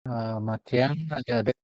Selamat siang adik-adik.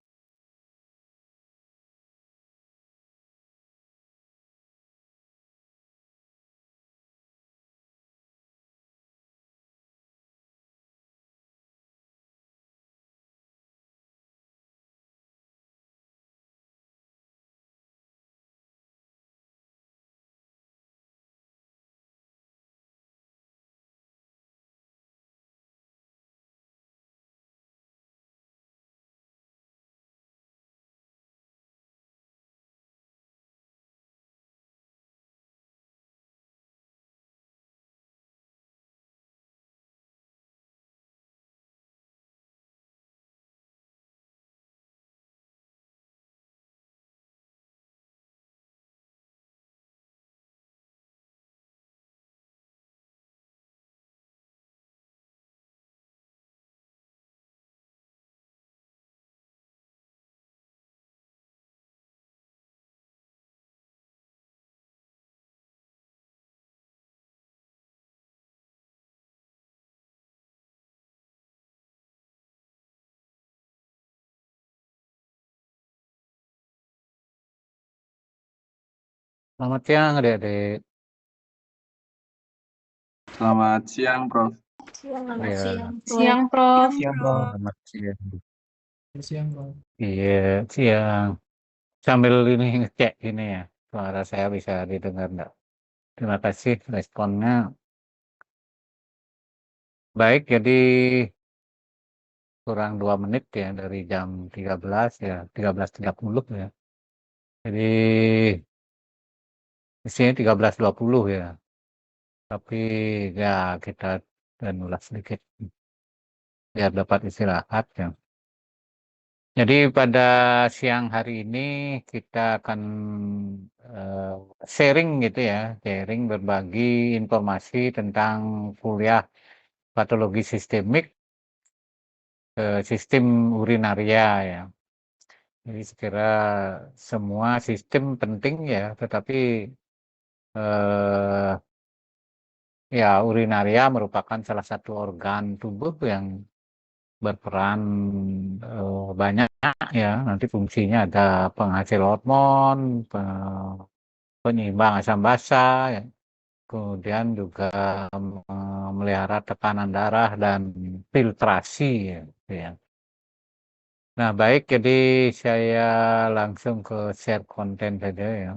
Selamat siang adik-adik. Selamat siang, Prof. Selamat Ya, siang, Prof. Siang, Prof. selamat siang. Siang, Prof. Iya, siang. Sambil ini ngecek ini ya, suara saya bisa didengar enggak? Terima kasih responnya. Baik, jadi kurang 2 menit ya dari jam 13 ya, 13.30 ya. Jadi di sini 13.20 ya. Tapi ya kita dan ulas sedikit biar dapat istirahat ya. Jadi pada siang hari ini kita akan eh, sharing gitu ya, sharing berbagi informasi tentang kuliah patologi sistemik sistem urinaria ya. Jadi sekira semua sistem penting ya, tetapi eh, ya urinaria merupakan salah satu organ tubuh yang berperan banyak ya. Nanti fungsinya ada penghasil hormon, penyeimbang asam basa, ya. Kemudian juga memelihara tekanan darah dan filtrasi ya. Ya. Nah baik, jadi saya langsung ke share konten saja ya.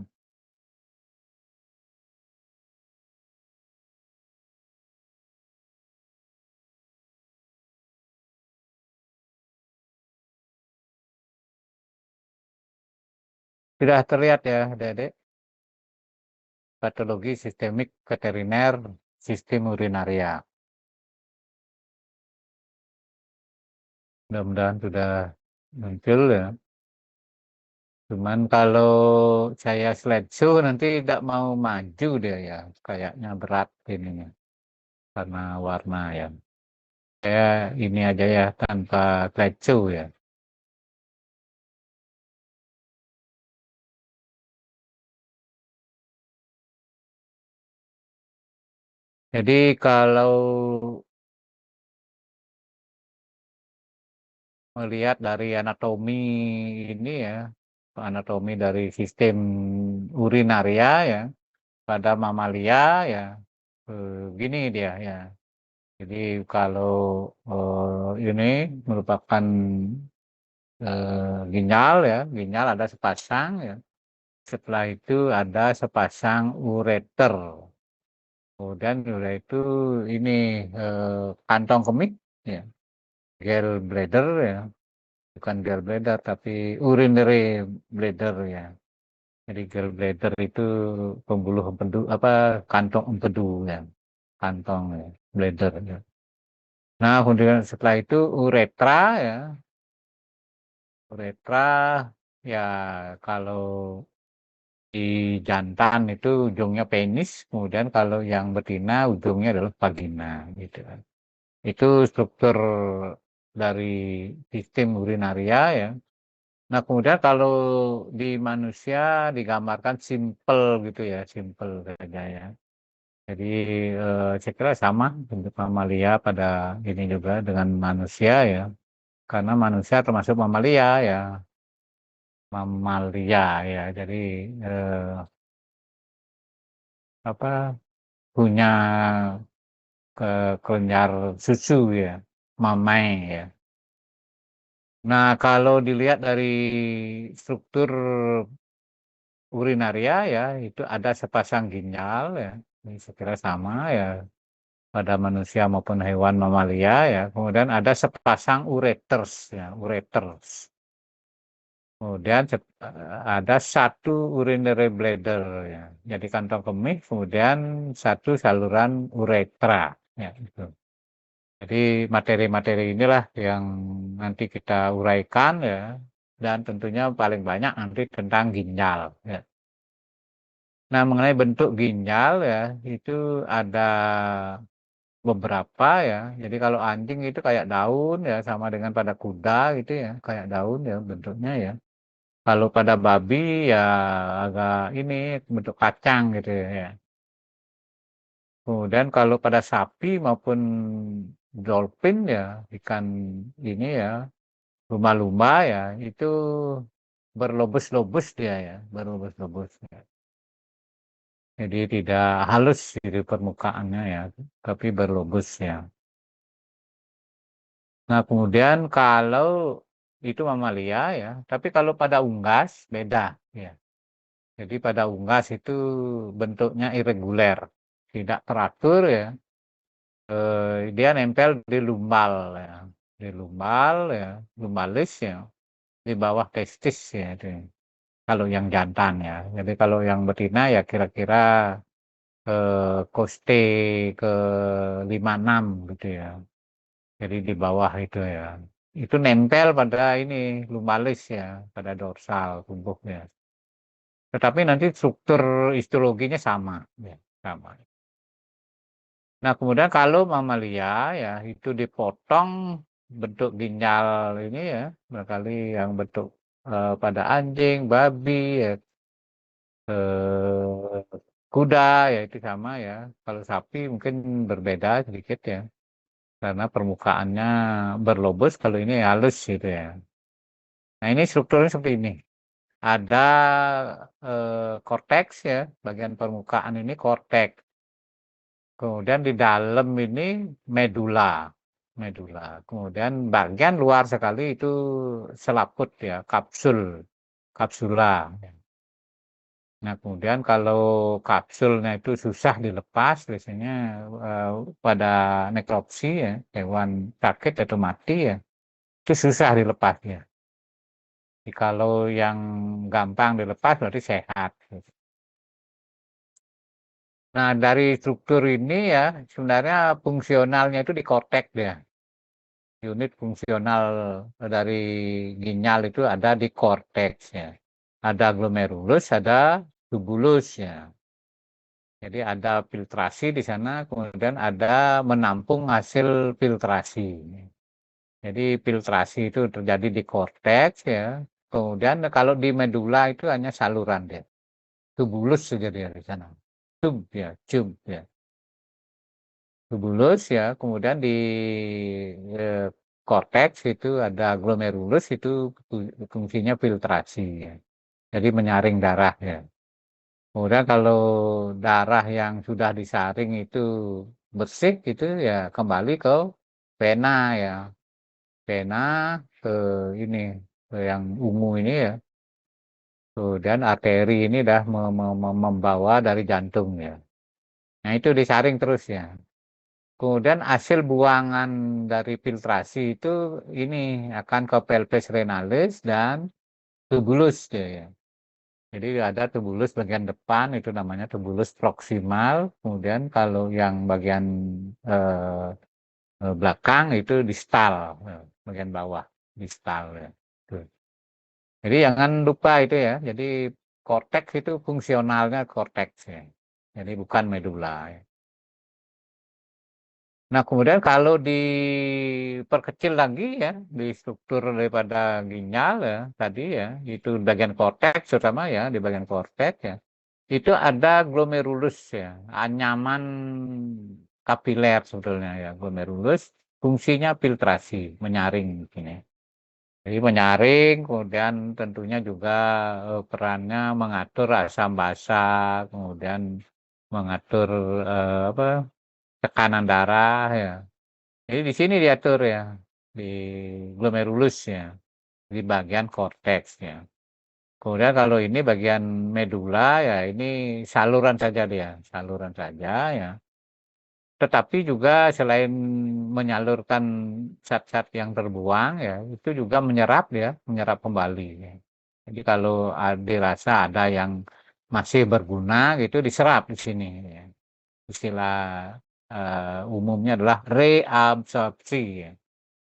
Sudah terlihat ya adik-adik, patologi sistemik veteriner sistem urinaria. Mudah-mudahan sudah muncul ya. Cuman kalau saya slideshow nanti tidak mau maju dia ya, kayaknya berat ininya karena warna ya. Saya ini aja ya tanpa slideshow ya. Jadi kalau melihat dari anatomi ini ya, anatomi dari sistem urinaria ya, pada mamalia ya, gini dia ya. Jadi kalau ini merupakan ginjal ya, ginjal ada sepasang ya. Setelah itu ada sepasang ureter. Kemudian udah itu ini kantong kemih ya, gallbladder ya, bukan gallbladder tapi urinary bladder ya. Jadi gallbladder itu pembuluh empedu apa kantong empedu ya, kantong ya, bladder ya. Nah, kemudian setelah itu uretra ya. Uretra ya kalau di jantan itu ujungnya penis, kemudian kalau yang betina ujungnya adalah vagina gitu kan. Itu struktur dari sistem urinaria ya. Nah, kemudian kalau di manusia digambarkan simple gitu ya, simple saja ya. Jadi saya kira sama untuk mamalia pada ini juga dengan manusia ya. karena manusia termasuk mamalia ya, mamalia ya. Jadi punya kelenjar susu ya, mamai ya. Nah, kalau dilihat dari struktur urinaria ya, itu ada sepasang ginjal ya, ini saya kira sama ya pada manusia maupun hewan mamalia ya. Kemudian ada sepasang ureters ya, ureters. Kemudian ada satu urinary bladder ya, jadi kantong kemih. Kemudian satu saluran uretra ya itu. Jadi materi-materi inilah yang nanti kita uraikan ya, dan tentunya paling banyak nanti tentang ginjal ya. Nah, mengenai bentuk ginjal ya, itu ada beberapa ya. Jadi kalau anjing itu kayak daun ya, sama dengan pada kuda gitu ya, kayak daun ya bentuknya ya. Kalau pada babi ya agak ini bentuk kacang gitu ya. Kemudian kalau pada sapi maupun dolphin ya, ikan ini ya, lumba-lumba ya, itu berlobus-lobus dia ya, berlobus-lobus. Ya. Jadi tidak halus di permukaannya ya, tapi berlobus ya. Nah, kemudian kalau itu mamalia ya, tapi kalau pada unggas beda ya. Jadi pada unggas itu bentuknya irreguler, tidak teratur ya. Dia nempel di lumbal ya, di lumbal ya, lumbalis ya, di bawah testis ya itu. Kalau yang jantan ya. Jadi kalau yang betina ya kira-kira koste ke 56 gitu ya. Jadi di bawah itu ya. Itu nempel pada ini lumbalis ya, pada dorsal tubuhnya. Tetapi nanti struktur histologinya sama ya, sama. Nah, kemudian kalau mamalia ya itu dipotong bentuk ginjal ini ya, barangkali yang bentuk pada anjing, babi ya, kuda ya itu sama ya. Kalau sapi mungkin berbeda sedikit ya, karena permukaannya berlobus, kalau ini halus gitu ya. Nah, ini strukturnya seperti ini. Ada korteks ya, bagian permukaan ini korteks. Kemudian di dalam ini medula. Medula. Kemudian bagian luar sekali itu selaput ya, kapsul, kapsula. Nah, kemudian kalau kapsulnya itu susah dilepas, biasanya pada nekropsi ya, hewan sakit atau mati ya, itu susah dilepasnya. Jadi kalau yang gampang dilepas berarti sehat. Nah, dari struktur ini ya, sebenarnya fungsionalnya itu di korteks ya. Unit fungsional dari ginjal itu ada di korteks ya. Ada glomerulus, ada tubulus ya. Jadi ada filtrasi di sana, kemudian ada menampung hasil filtrasi. Jadi filtrasi itu terjadi di korteks ya. Kemudian kalau di medula itu hanya saluran dia. Tubulus saja dia di sana. Tub ya, tube ya. Tubulus ya, kemudian di korteks itu ada glomerulus, itu fungsinya filtrasi ya. Jadi menyaring darah ya. Kemudian kalau darah yang sudah disaring itu bersih itu ya kembali ke vena ya. Vena ke ini ke yang ungu ini ya. Kemudian arteri ini dah membawa dari jantung ya. Nah, itu disaring terus ya. Kemudian hasil buangan dari filtrasi itu ini akan ke pelvis renalis dan tubulus ya. Jadi ada tubulus bagian depan itu namanya tubulus proksimal. Kemudian kalau yang bagian belakang itu distal, bagian bawah distal ya. Tuh. Jadi jangan lupa itu ya. Jadi korteks itu fungsionalnya korteks ya. Jadi bukan medula. Ya. Nah, kemudian kalau diperkecil lagi ya, di struktur daripada ginjal ya, tadi ya, itu bagian korteks terutama ya, di bagian korteks ya, itu ada glomerulus ya, anyaman kapiler sebetulnya ya, glomerulus, fungsinya filtrasi, menyaring ini. Jadi menyaring, kemudian tentunya juga perannya mengatur asam basa, kemudian mengatur apa, tekanan darah ya. Jadi di sini diatur ya, di glomerulus ya, di bagian korteks ya. Kemudian kalau ini bagian medula ya, ini saluran saja dia, saluran saja ya. Tetapi juga selain menyalurkan zat-zat yang terbuang ya, itu juga menyerap ya, menyerap kembali ya. Jadi kalau dirasa ada yang masih berguna gitu diserap di sini ya. Istilah umumnya adalah reabsorpsi ya.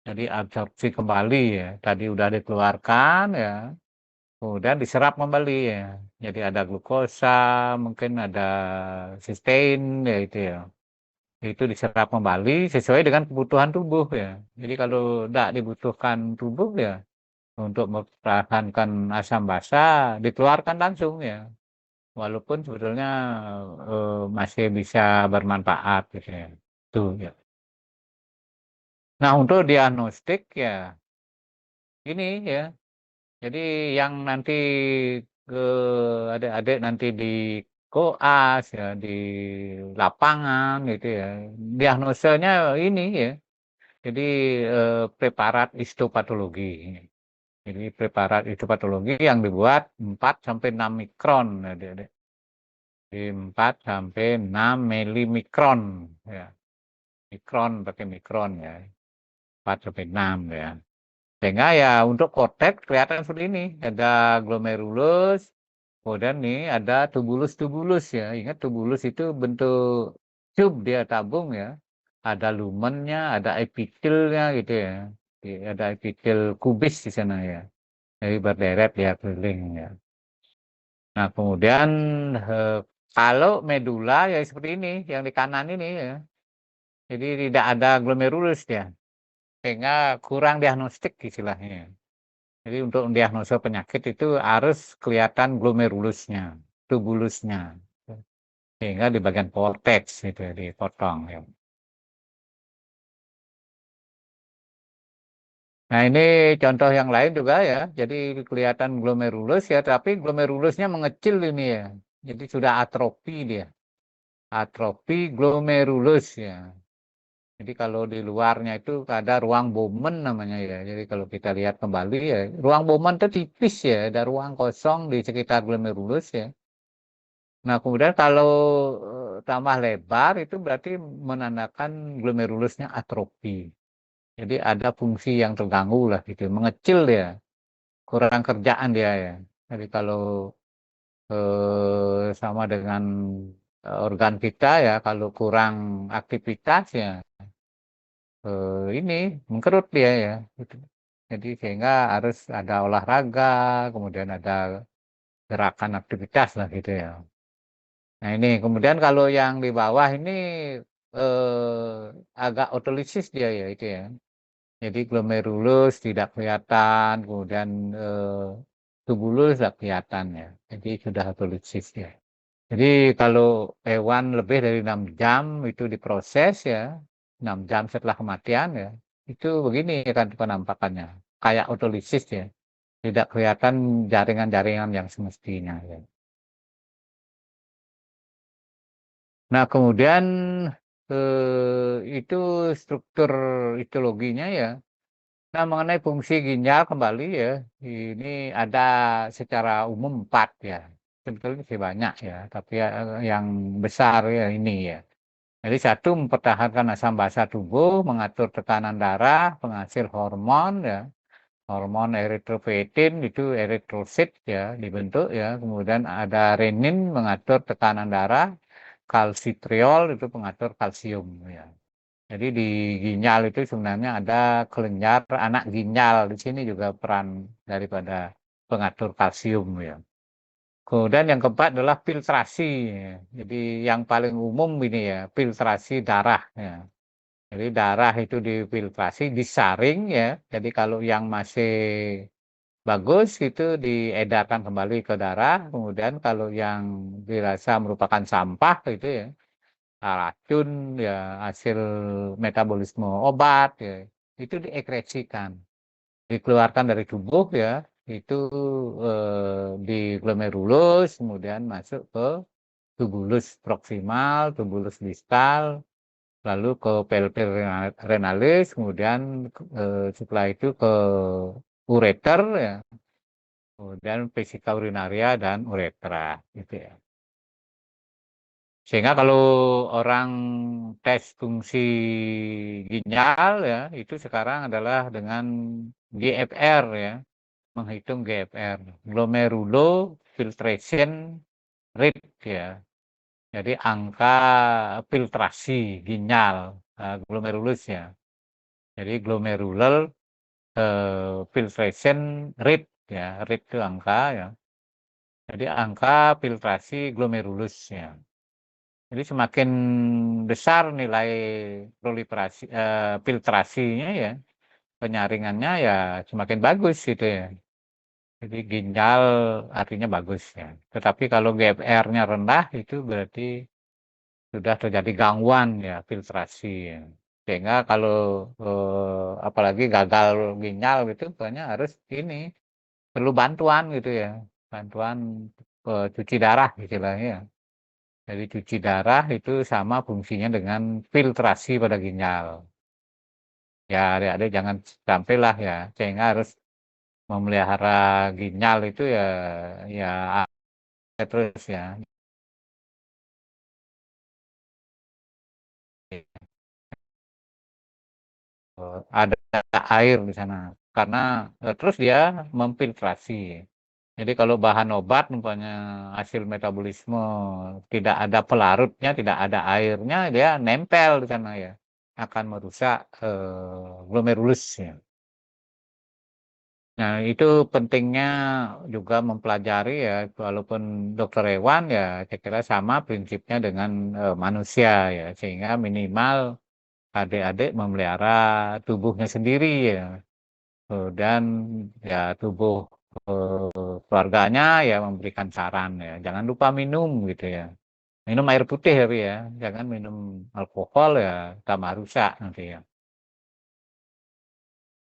Jadi absorpsi kembali ya. Tadi udah dikeluarkan ya, kemudian diserap kembali ya. Jadi ada glukosa, mungkin ada sistein ya itu ya. Itu diserap kembali sesuai dengan kebutuhan tubuh ya. Jadi kalau tidak dibutuhkan tubuh ya untuk mempertahankan asam basa dikeluarkan langsung ya. Walaupun sebetulnya masih bisa bermanfaat gitu ya. Tuh ya. Nah, untuk diagnostik ya ini ya. Jadi yang nanti ke adik-adik nanti di koas ya di lapangan gitu ya. Diagnosanya ini ya. Jadi preparat histopatologi. Jadi preparat histopatologi yang dibuat 4 sampai 6 mikron, adik-adik. Di 4 sampai 6 milimikron ya. Mikron pakai mikron ya. 4 sampai 6 ya. Sehingga ya untuk korteks kelihatan seperti ini. Ada glomerulus, kemudian nih ada tubulus-tubulus ya. Ingat tubulus itu bentuk tube dia tabung ya. Ada lumennya, ada epitelnya gitu ya. Ada epitel kubis di sana ya. Jadi berderet ya keliling ya. Nah kemudian eh, kalau medula ya seperti ini, yang di kanan ini ya. Jadi tidak ada glomerulus ya. Sehingga kurang diagnostik istilahnya. Jadi untuk mendiagnosa penyakit itu harus kelihatan glomerulusnya, tubulusnya. Sehingga di bagian korteks itu ya, dipotong ya. Nah ini contoh yang lain juga ya. Jadi kelihatan glomerulus ya, tapi glomerulusnya mengecil ini ya. Jadi sudah atrofi dia. Atrofi glomerulus ya. Jadi kalau di luarnya itu ada ruang Bowman namanya ya. Jadi kalau kita lihat kembali ya, ruang Bowman itu tipis ya, ada ruang kosong di sekitar glomerulus ya. Nah kemudian kalau tambah lebar itu berarti menandakan glomerulusnya atrofi. Jadi ada fungsi yang terganggu lah gitu, mengecil dia, kurang kerjaan dia ya. Jadi kalau sama dengan organ kita ya, kalau kurang aktivitas ya ini mengkerut dia ya. Gitu. Jadi sehingga harus ada olahraga, kemudian ada gerakan aktivitas lah gitu ya. Nah ini kemudian kalau yang di bawah ini agak otolisis dia ya itu ya. Jadi glomerulus tidak kelihatan, kemudian tubulus tidak kelihatan ya. Jadi sudah otolisis ya. Jadi kalau hewan lebih dari 6 jam itu diproses ya, 6 jam setelah kematian ya, itu begini kan penampakannya. Kayak otolisis ya. Tidak kelihatan jaringan-jaringan yang semestinya ya. Nah, kemudian itu struktur histologinya ya. Nah, mengenai fungsi ginjal kembali ya, ini ada secara umum 4 ya. Sebetulnya sih banyak ya, tapi yang besar ya ini ya. Jadi satu mempertahankan asam basa tubuh, mengatur tekanan darah, penghasil hormon ya. Hormon eritropoietin itu eritrosit ya dibentuk ya. Kemudian ada renin mengatur tekanan darah, kalsitriol itu pengatur kalsium ya. Jadi di ginjal itu sebenarnya ada kelenjar anak ginjal. Di sini juga peran daripada pengatur kalsium ya. Kemudian yang keempat adalah filtrasi ya. Jadi yang paling umum ini ya, filtrasi darah ya. Jadi darah itu difiltrasi, disaring ya. Jadi kalau yang masih bagus itu diedarkan kembali ke darah. Kemudian kalau yang dirasa merupakan sampah itu ya, racun ya, hasil metabolisme obat ya, itu diekskresikan. dikeluarkan dari tubuh ya, itu di glomerulus, kemudian masuk ke tubulus proksimal, tubulus distal, lalu ke pelvis renalis, kemudian setelah itu ke ureter ya, kemudian vesika urinaria dan uretra gitu ya. Sehingga kalau orang tes fungsi ginjal ya, itu sekarang adalah dengan GFR ya, menghitung GFR, glomerulo filtration rate ya. Jadi angka filtrasi ginjal glomerulus ya. Jadi glomerular filtration rate ya, rate itu angka ya. Jadi angka filtrasi glomerulus ya. Jadi semakin besar nilai proliferasi filtrasinya ya, penyaringannya ya semakin bagus gitu ya. Jadi ginjal artinya bagus ya. Tetapi kalau GFR-nya rendah itu berarti sudah terjadi gangguan ya filtrasi ya. Sehingga kalau apalagi gagal ginjal gitu banyak harus ini perlu bantuan gitu ya. Bantuan cuci darah istilahnya ya. Jadi cuci darah itu sama fungsinya dengan filtrasi pada ginjal. Ya adik-adik jangan sampailah ya, sehingga harus memelihara ginjal itu ya ya terus ya. Ada air di sana karena terus dia memfiltrasi. Jadi kalau bahan obat umpamanya hasil metabolisme tidak ada pelarutnya, tidak ada airnya, dia nempel di sana ya, akan merusak glomerulusnya. Nah, itu pentingnya juga mempelajari ya, walaupun dokter hewan ya, saya kira sama prinsipnya dengan manusia ya, sehingga minimal adik-adik memelihara tubuhnya sendiri ya, dan ya tubuh keluarganya ya memberikan saran ya, jangan lupa minum gitu ya, minum air putih tapi ya, jangan minum alkohol ya, tambah rusak nanti ya.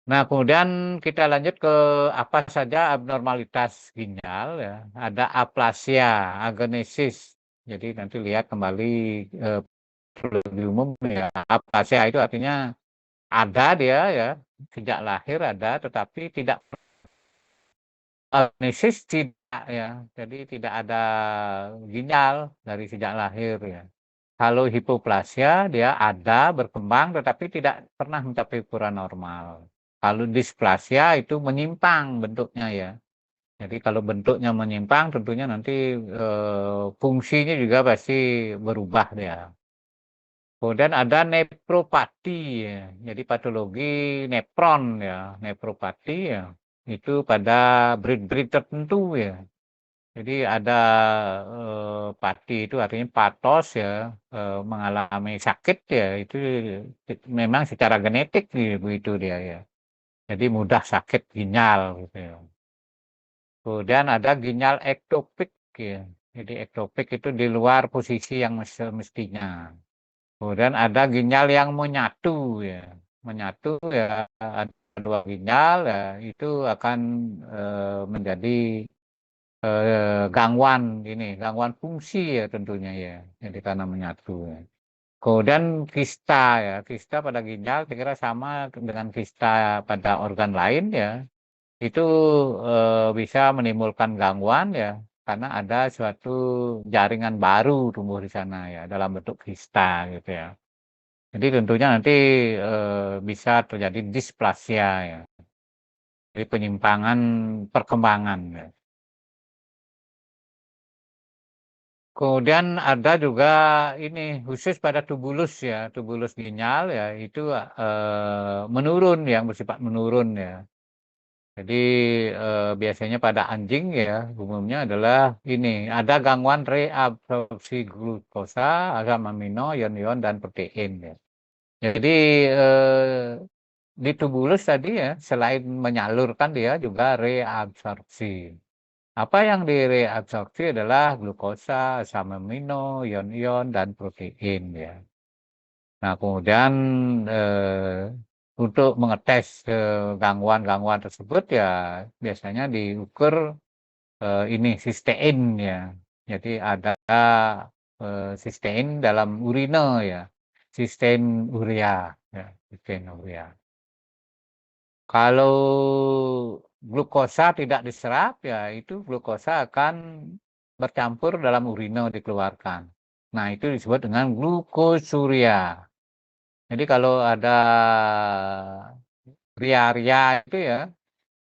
Nah, kemudian kita lanjut ke apa saja abnormalitas ginjal ya. Ada aplasia, agenesis. Jadi nanti lihat kembali eh, lebih umum ya. Aplasia itu artinya ada dia ya, sejak lahir ada, tetapi tidak agenesis tidak ya. Jadi tidak ada ginjal dari sejak lahir ya. Kalau hipoplasia dia ada berkembang tetapi tidak pernah mencapai ukuran normal. Kalau displasia itu menyimpang bentuknya ya. Jadi kalau bentuknya menyimpang tentunya nanti fungsinya juga pasti berubah dia. Kemudian ada nefropati ya. Jadi patologi nefron ya, nefropati ya. Itu pada breed tertentu ya. Jadi ada pati itu artinya patos ya, mengalami sakit ya, itu memang secara genetik begitu dia ya. Jadi mudah sakit ginjal gitu ya. Kemudian ada ginjal ektopik ya. Jadi ektopik itu di luar posisi yang semestinya. Kemudian ada ginjal yang menyatu ya. Menyatu ya ada dua ginjal ya, itu akan menjadi gangguan ini, gangguan fungsi ya tentunya ya. Jadi karena menyatu ya. Kemudian kista ya, kista pada ginjal saya kira sama dengan kista pada organ lain ya. Itu bisa menimbulkan gangguan ya, karena ada suatu jaringan baru tumbuh di sana ya dalam bentuk kista gitu ya. Jadi tentunya nanti bisa terjadi displasia ya, jadi penyimpangan perkembangan ya. Kemudian ada juga ini khusus pada tubulus ya, tubulus ginjal ya itu menurun yang bersifat menurun ya. Jadi biasanya pada anjing ya umumnya adalah ini ada gangguan reabsorpsi glukosa, asam amino, ion-ion dan protein ya. Jadi di tubulus tadi ya selain menyalurkan dia juga reabsorpsi. Apa yang direabsorpsi adalah glukosa, asam amino, ion-ion dan protein ya. Nah, kemudian untuk mengetes gangguan-gangguan tersebut ya biasanya diukur ini sistein ya. Jadi ada sistein dalam urine ya, sistein urea ya, sistein urea. Kalau glukosa tidak diserap ya itu glukosa akan bercampur dalam urine dikeluarkan. Nah, itu disebut dengan glukosuria. Jadi kalau ada ria-ria itu ya,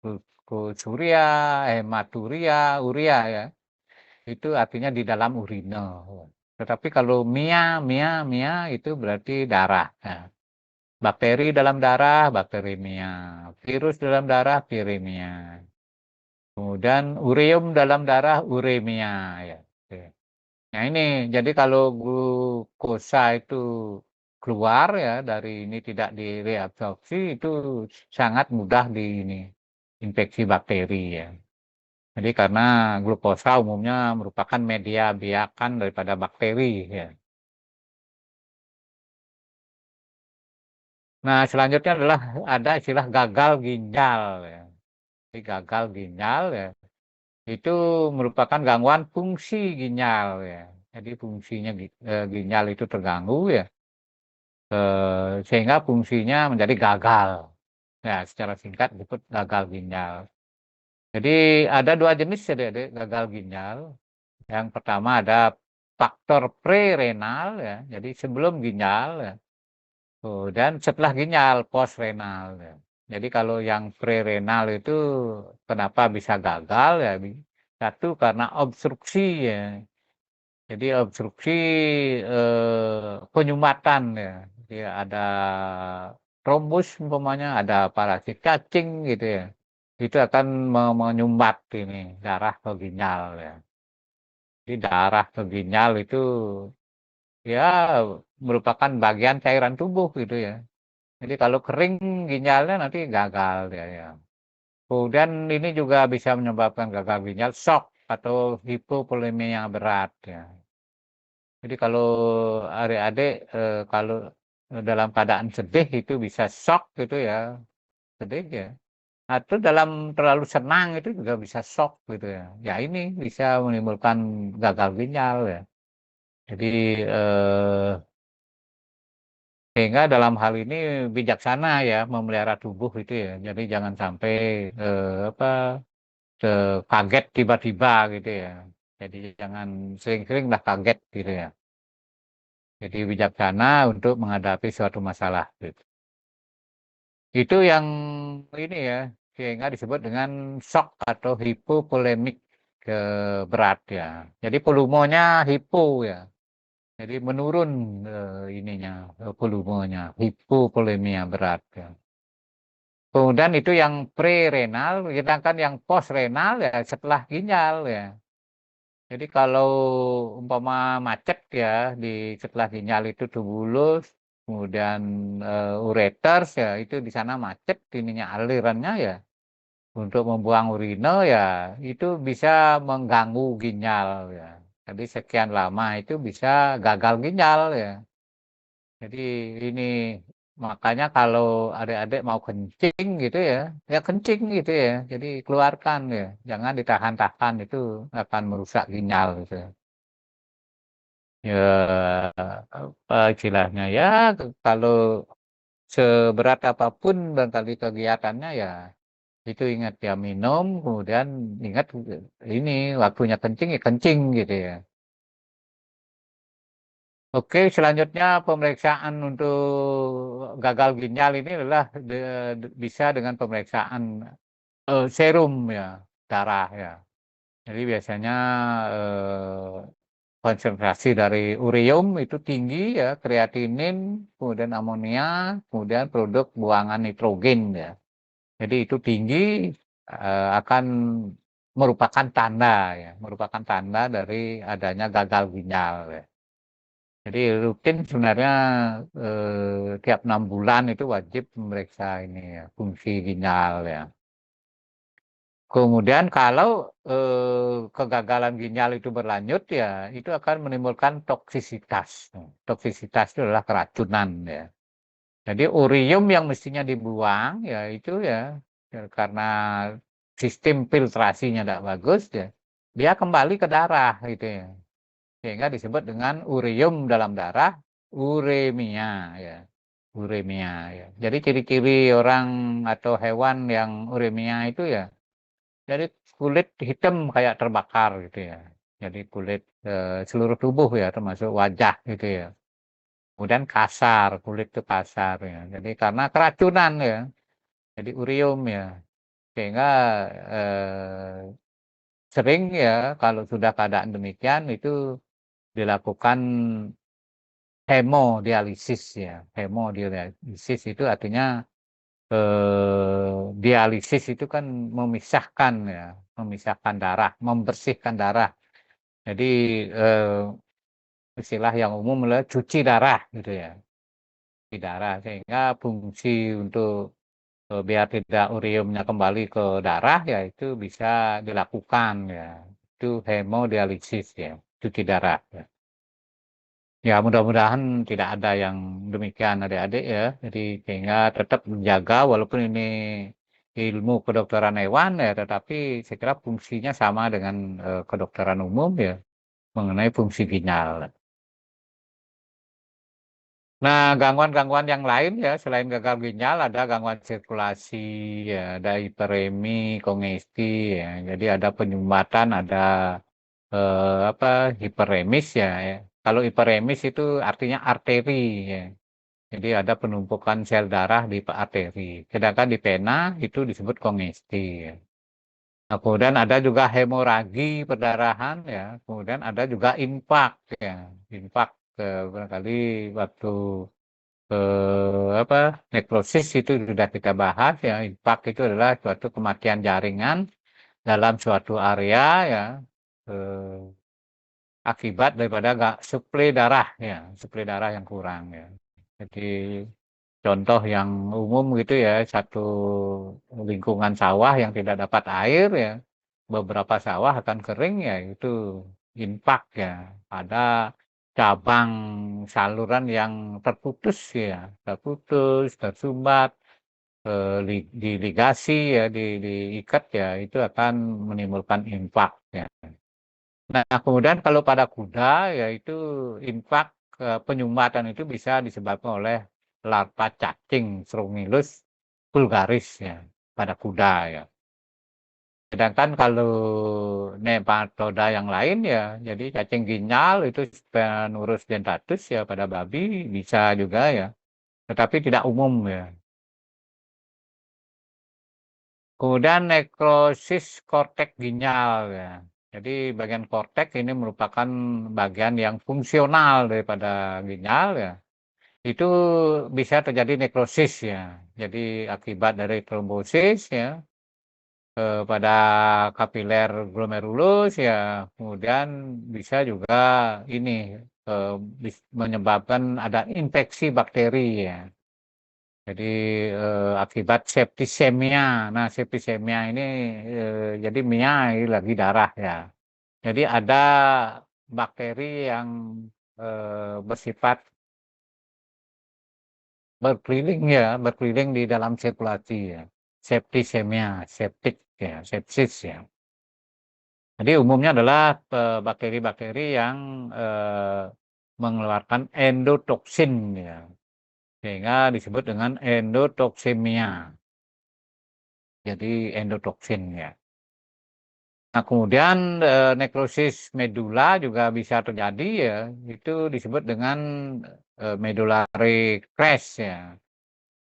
glukosuria, hematuria, urea ya, itu artinya di dalam urine. Tetapi kalau mia itu berarti darah. Nah, bakteri dalam darah, bakterimia. Virus dalam darah, viremia. Kemudian ureum dalam darah, uremia. Ya. Nah ini, jadi kalau glukosa itu keluar ya dari ini tidak direabsorpsi itu sangat mudah di ini infeksi bakteri ya. Jadi karena glukosa umumnya merupakan media biakan daripada bakteri ya. Nah selanjutnya adalah ada istilah gagal ginjal ya. Jadi gagal ginjal ya itu merupakan gangguan fungsi ginjal ya. Jadi fungsinya ginjal itu terganggu ya. Sehingga fungsinya menjadi gagal. Ya, secara singkat disebut gagal ginjal. Jadi ada dua jenis ya, adik-adik, gagal ginjal. Yang pertama ada faktor prerenal ya, jadi sebelum ginjal ya. Dan setelah ginjal postrenal ya. Jadi kalau yang prerenal itu kenapa bisa gagal ya? Satu karena obstruksi ya. Jadi obstruksi penyumbatan ya. Jadi ada trombus umpamanya, ada parasit cacing gitu ya. Itu akan menyumbat ini darah ke ginjal ya. Jadi darah ke ginjal itu ya merupakan bagian cairan tubuh gitu ya. Jadi kalau kering ginjalnya nanti gagal ya. Kemudian ini juga bisa menyebabkan gagal ginjal shock atau hipovolemia berat ya. Jadi kalau adik-adik kalau dalam keadaan sedih itu bisa shock gitu ya, sedih ya. Atau dalam terlalu senang itu juga bisa shock gitu ya. Ya ini bisa menimbulkan gagal ginjal ya. Jadi sehingga dalam hal ini bijaksana ya memelihara tubuh itu ya. Jadi jangan sampai apa kaget tiba-tiba gitu ya. Jadi jangan sering-sering lah kaget gitu ya. Jadi bijaksana untuk menghadapi suatu masalah gitu. Itu yang ini ya, sehingga disebut dengan shock atau hipovolemik berat ya. Jadi volumenya hipo ya. Jadi menurun ininya volumenya, hipovolemia berat ya. Kemudian itu yang pre-renal, sedangkan yang post-renal ya setelah ginjal ya. Jadi kalau umpama macet ya di setelah ginjal itu tubulus, kemudian ureters ya itu di sana macet ininya alirannya ya untuk membuang urine ya itu bisa mengganggu ginjal ya. Jadi sekian lama itu bisa gagal ginjal ya. Jadi ini makanya kalau adik-adik mau kencing gitu ya, ya kencing gitu ya. Jadi keluarkan ya, jangan ditahan-tahan itu akan merusak ginjal gitu. Ya apa istilahnya ya kalau seberat apapun barangkali kegiatannya ya itu ingat ya minum kemudian ingat ini waktunya kencing ya kencing gitu ya. Oke, selanjutnya pemeriksaan untuk gagal ginjal ini adalah bisa dengan pemeriksaan serum ya, darah ya. Jadi biasanya konsentrasi dari ureum itu tinggi ya, kreatinin, kemudian amonia, kemudian produk buangan nitrogen ya. Jadi itu tinggi akan merupakan tanda ya, merupakan tanda dari adanya gagal ginjal ya. Jadi rutin sebenarnya tiap 6 bulan itu wajib memeriksa ini ya, fungsi ginjal ya. Kemudian kalau kegagalan ginjal itu berlanjut ya, itu akan menimbulkan toksisitas. Toksisitas itu adalah keracunan ya. Jadi urium yang mestinya dibuang ya itu ya karena sistem filtrasinya tidak bagus ya, dia kembali ke darah gitu ya. Sehingga disebut dengan urium dalam darah, uremia ya. Uremia ya. Jadi ciri-ciri orang atau hewan yang uremia itu ya, jadi kulit hitam kayak terbakar gitu ya. Jadi kulit seluruh tubuh ya, termasuk wajah gitu ya. Kemudian kasar, kulit itu kasar ya. Jadi karena keracunan ya, jadi urium ya. Sehingga eh, sering ya kalau sudah keadaan demikian itu dilakukan hemodialisis ya. Hemodialisis itu artinya dialisis itu kan memisahkan ya, memisahkan darah, membersihkan darah. Jadi istilah yang umum adalah cuci darah gitu ya, cuci darah sehingga fungsi untuk biar tidak uriumnya kembali ke darah ya itu bisa dilakukan ya. Itu hemodialisis ya, cuci darah ya. Ya mudah-mudahan tidak ada yang demikian adik-adik ya. Jadi sehingga tetap menjaga walaupun ini ilmu kedokteran hewan ya, tetapi saya kira fungsinya sama dengan kedokteran umum ya mengenai fungsi ginjal. Nah, gangguan-gangguan yang lain ya selain gagal ginjal ada gangguan sirkulasi ya, ada hiperemi, kongesti ya. Jadi ada penyumbatan, ada apa hiperemis ya, ya. Kalau hiperemis itu artinya arteri ya. Jadi ada penumpukan sel darah di arteri. Sedangkan di pena itu disebut kongesti ya. Nah, kemudian ada juga hemoragi perdarahan ya. Kemudian ada juga infark ya. Infark barangkali waktu apa nekrosis itu sudah kita bahas ya. Infark itu adalah suatu kematian jaringan dalam suatu area ya. Akibat daripada nggak suplai darah ya, suplai darah yang kurang ya. Jadi contoh yang umum gitu ya, satu lingkungan sawah yang tidak dapat air ya, beberapa sawah akan kering ya, itu impak ya. Ada cabang saluran yang terputus ya, terputus, tersumbat, diligasi ya, diikat ya, itu akan menimbulkan impak ya. Nah, kemudian kalau pada kuda yaitu infak penyumbatan itu bisa disebabkan oleh larva cacing Strongylosis vulgaris ya pada kuda ya. Sedangkan kalau nematoda yang lain ya, jadi cacing ginjal itu Sphenurus dentatus ya pada babi bisa juga ya, tetapi tidak umum ya. Kemudian nekrosis korteks ginjal ya. Jadi bagian korteks ini merupakan bagian yang fungsional daripada ginjal ya. Itu bisa terjadi nekrosis ya. Jadi akibat dari trombosis ya pada kapiler glomerulus ya. Kemudian bisa juga ini eh, menyebabkan ada infeksi bakteri ya. Jadi akibat septisemia. Nah, septisemia ini jadi mia ini lagi darah ya. Jadi ada bakteri yang bersifat berkeliling ya, berkeliling di dalam sirkulasi ya. Septisemia, septik ya, sepsis ya. Jadi umumnya adalah bakteri-bakteri yang mengeluarkan endotoksin ya. Sehingga disebut dengan endotoksemia. Jadi endotoksin ya. Nah, kemudian nekrosis medula juga bisa terjadi ya. Itu disebut dengan medullary crash ya.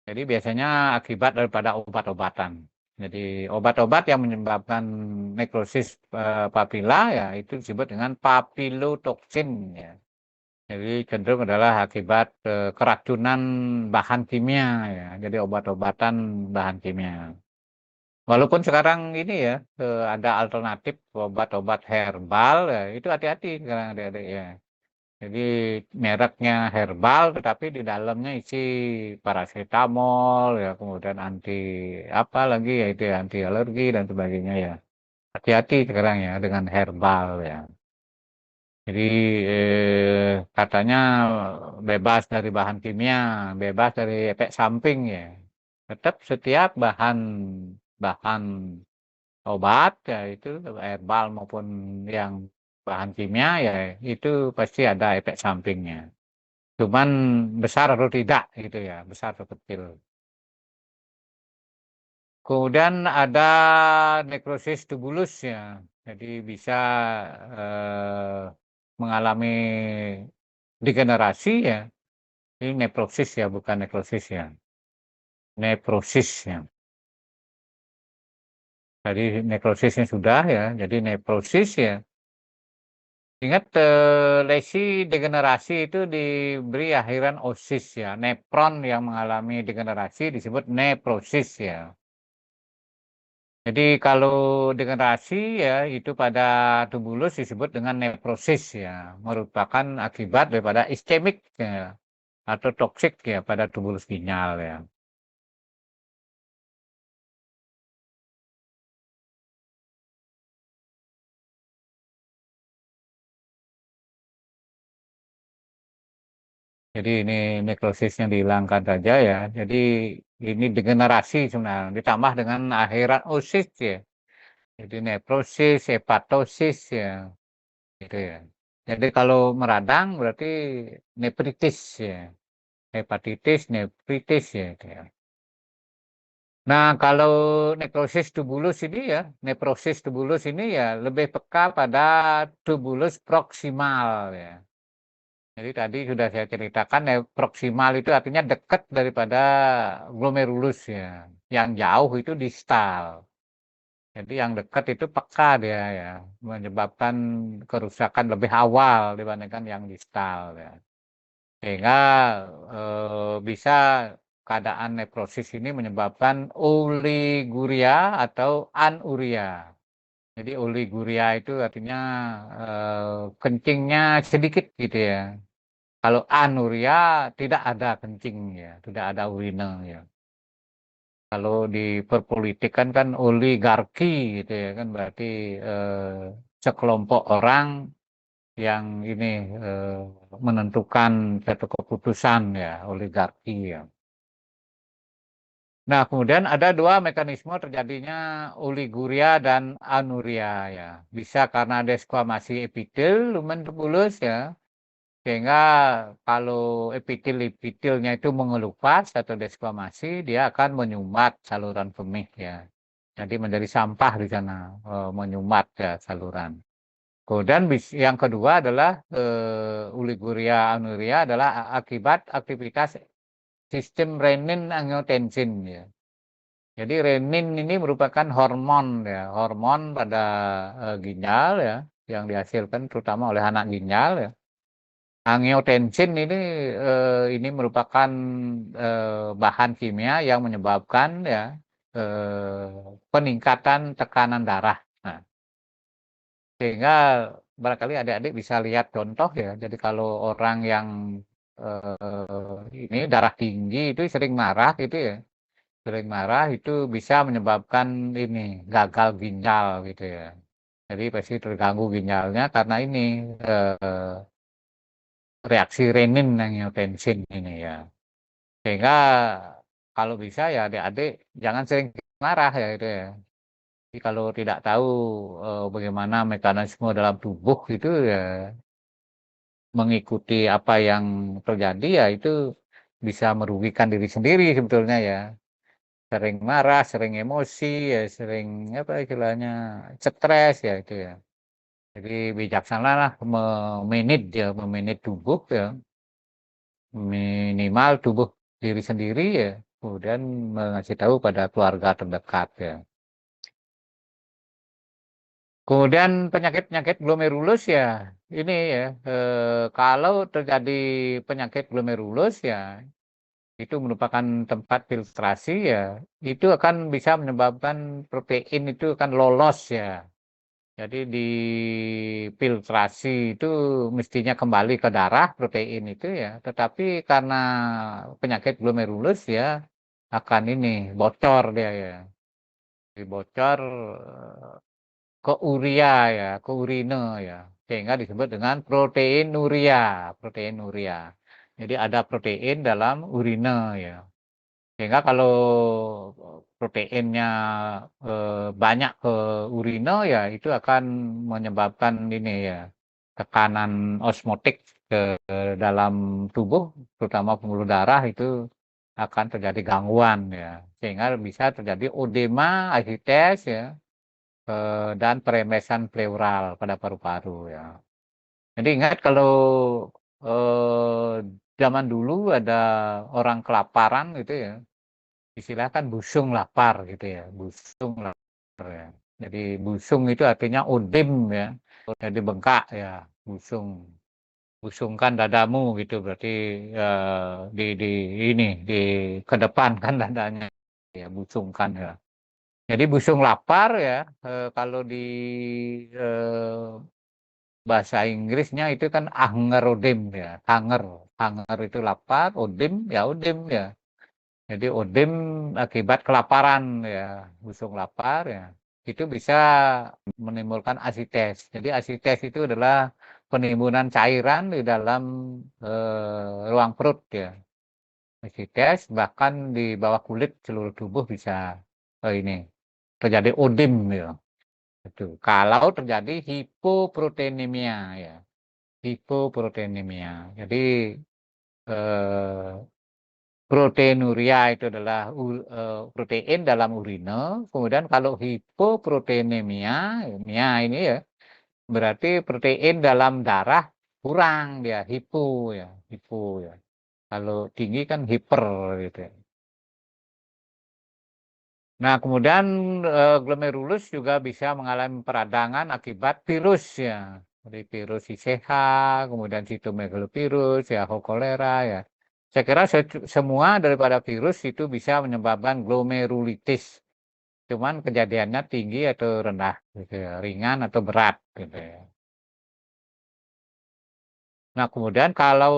Jadi biasanya akibat daripada obat-obatan. Jadi obat-obat yang menyebabkan nekrosis papila ya itu disebut dengan papilotoksin ya. Jadi cenderung adalah akibat keracunan bahan kimia ya. Jadi obat-obatan bahan kimia. Walaupun sekarang ini ya ada alternatif obat-obat herbal ya, itu hati-hati sekarang adik-adik ya. Jadi mereknya herbal tetapi di dalamnya isi paracetamol ya, kemudian anti apa lagi ya itu ya, anti alergi dan sebagainya ya. Hati-hati sekarang ya dengan herbal ya. Jadi katanya bebas dari bahan kimia, bebas dari efek samping ya. Tetap setiap bahan obat ya itu herbal maupun yang bahan kimia ya itu pasti ada efek sampingnya. Cuman besar atau tidak gitu ya, besar atau kecil. Kemudian ada nekrosis tubulus ya. Jadi bisa eh, mengalami degenerasi ya. Ini neprosis ya, bukan nekrosis ya. Neprosis ya. Tadi nekrosisnya sudah ya, jadi neprosis ya. Ingat lesi degenerasi itu diberi akhiran osis ya. Nepron yang mengalami degenerasi disebut neprosis ya. Jadi kalau degenerasi ya itu pada tubulus disebut dengan neprosis ya. Merupakan akibat daripada iskemik ya, atau toksik ya pada tubulus ginjal ya. Jadi ini nekrosisnya dihilangkan saja ya. Jadi ini degenerasi sebenarnya ditambah dengan akhiran osis ya. Jadi neprosis, hepatosis ya, gitu ya. Jadi kalau meradang berarti nefritis ya, hepatitis, nefritis ya, gitu ya. Nah kalau nekrosis tubulus ini ya, neprosis tubulus ini ya lebih peka pada tubulus proksimal ya. Jadi tadi sudah saya ceritakan ya, proksimal itu artinya dekat daripada glomerulus ya. Yang jauh itu distal. Jadi yang dekat itu peka dia ya, menyebabkan kerusakan lebih awal dibandingkan yang distal ya. Sehingga bisa keadaan neprosis ini menyebabkan oliguria atau anuria. Jadi oliguria itu artinya kencingnya sedikit gitu ya. Kalau anuria tidak ada kencing ya, tidak ada urine ya. Kalau di perpolitik kan oligarki gitu ya kan berarti sekelompok orang yang ini eh, menentukan satu keputusan ya, oligarki ya. Nah, kemudian ada dua mekanisme terjadinya oliguria dan anuria ya. Bisa karena desquamasi epitel lumen tubulus ya, sehingga kalau epitel-epitelnya itu mengelupas atau desquamasi, dia akan menyumbat saluran kemih ya. Jadi menjadi sampah di sana, menyumbat ya saluran. Kemudian yang kedua adalah oliguria anuria adalah akibat aktivitas sistem renin-angiotensin ya. Jadi renin ini merupakan hormon ya, hormon pada ginjal ya, yang dihasilkan terutama oleh anak ginjal ya. Angiotensin ini merupakan bahan kimia yang menyebabkan ya peningkatan tekanan darah. Nah, sehingga barangkali adik-adik bisa lihat contoh ya. Jadi kalau orang yang ini darah tinggi itu sering marah gitu ya. Sering marah itu bisa menyebabkan ini gagal ginjal gitu ya. Jadi pasti terganggu ginjalnya karena ini reaksi renin angiotensin ini ya. Sehingga kalau bisa ya adik-adik jangan sering marah ya itu ya. Jadi kalau tidak tahu bagaimana mekanisme dalam tubuh itu ya mengikuti apa yang terjadi ya itu bisa merugikan diri sendiri sebetulnya ya. Sering marah, sering emosi ya, sering apa istilahnya stres ya itu ya. Jadi bijaksanalah memanage tubuh ya, minimal tubuh diri sendiri ya, kemudian mengasih tahu pada keluarga terdekat ya. Kemudian penyakit-penyakit glomerulus ya, ini ya, kalau terjadi penyakit glomerulus ya, itu merupakan tempat filtrasi ya, itu akan bisa menyebabkan protein itu akan lolos ya. Jadi di filtrasi itu mestinya kembali ke darah protein itu ya, tetapi karena penyakit glomerulus ya akan ini bocor dia ya, bocor ke urea ya, ke urine ya. sehingga disebut dengan proteinuria. Jadi ada protein dalam urine ya. Sehingga kalau proteinnya banyak ke urine ya itu akan menyebabkan ini ya tekanan osmotik ke dalam tubuh, terutama pembuluh darah itu akan terjadi gangguan ya, sehingga bisa terjadi odema, asites ya, dan peremesan pleural pada paru-paru ya. Jadi ingat kalau zaman dulu ada orang kelaparan gitu ya, istilahnya busung lapar gitu ya, busung lapar ya. Jadi busung itu artinya odim ya, jadi bengkak ya, busung. Busungkan dadamu gitu berarti di ini di kedepankan dadanya ya, busungkan ya. Jadi busung lapar ya, kalau di bahasa Inggrisnya itu kan hunger odim ya, hunger itu lapar, odim ya odim ya. Jadi odim akibat kelaparan ya, busung lapar ya. Itu bisa menimbulkan asites. Jadi asites itu adalah penimbunan cairan di dalam ruang perut ya. Asites bahkan di bawah kulit seluruh tubuh bisa ini terjadi odim ya. Itu kalau terjadi hipoproteinemia ya. Hipoproteinemia. Jadi eh, proteinuria itu adalah protein dalam urine. Kemudian kalau hipoproteinemia, ini ya berarti protein dalam darah kurang dia, hipo ya. Kalau tinggi kan hiper gitu ya. Nah, kemudian glomerulus juga bisa mengalami peradangan akibat virus ya. Jadi virus ICH, kemudian sitomegalovirus, ya, kolera ya. Saya kira semua daripada virus itu bisa menyebabkan glomerulitis. Cuman kejadiannya tinggi atau rendah, gitu ya, ringan atau berat, gitu ya. Nah, kemudian kalau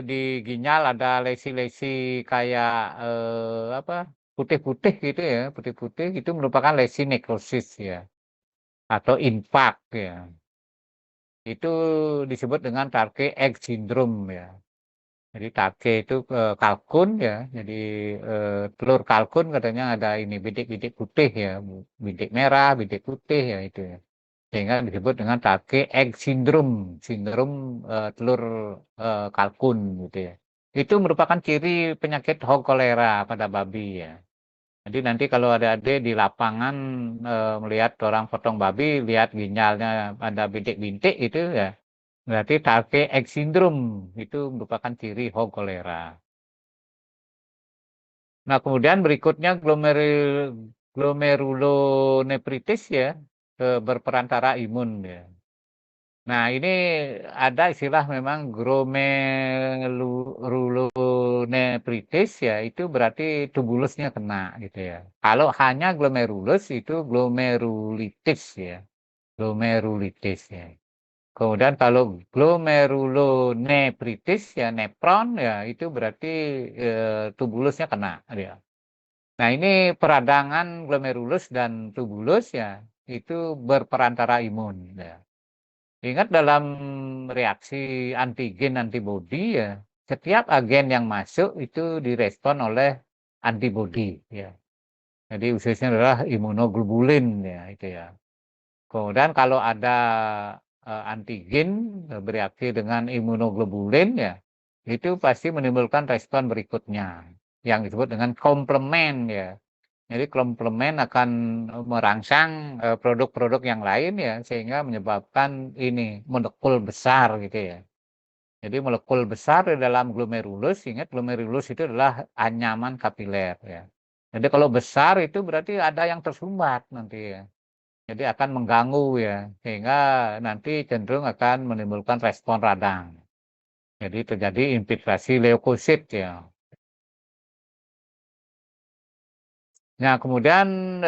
di ginjal ada lesi-lesi kayak apa putih-putih gitu ya, putih-putih itu merupakan lesi nekrosis ya atau infark ya. Itu disebut dengan Target Egg Syndrome ya. Jadi Target itu kalkun ya. Jadi telur kalkun katanya ada ini bintik-bintik putih ya, bintik merah, bintik putih ya itu ya. Sehingga disebut dengan Target Egg Syndrome, sindrom telur kalkun gitu ya. Itu merupakan ciri penyakit kolera pada babi ya. Jadi nanti kalau ada adik di lapangan melihat orang potong babi, lihat ginjalnya ada bintik-bintik itu ya, berarti Target Egg Syndrome itu merupakan ciri kolera. Nah kemudian berikutnya glomerulonefritis ya, berperantara imun ya. Nah, ini ada istilah memang glomerulonefritis ya, itu berarti tubulusnya kena gitu ya. Kalau hanya glomerulus itu glomerulitis ya, glomerulitis ya. Kemudian kalau glomerulonefritis ya, nepron ya, itu berarti tubulusnya kena ya. Nah, ini peradangan glomerulus dan tubulus ya, itu berperantara imun ya. Ingat dalam reaksi antigen antibodi ya, setiap agen yang masuk itu direspon oleh antibodi ya. Jadi khususnya adalah imunoglobulin ya itu ya. Kemudian kalau ada antigen bereaksi dengan imunoglobulin ya, itu pasti menimbulkan respon berikutnya yang disebut dengan komplement ya. Jadi komplement akan merangsang produk-produk yang lain ya sehingga menyebabkan ini molekul besar gitu ya. Jadi molekul besar di dalam glomerulus, ingat glomerulus itu adalah anyaman kapiler ya. Jadi kalau besar itu berarti ada yang tersumbat nanti ya. Jadi akan mengganggu ya sehingga nanti cenderung akan menimbulkan respon radang. Jadi terjadi infiltrasi leukosit ya. Nah, kemudian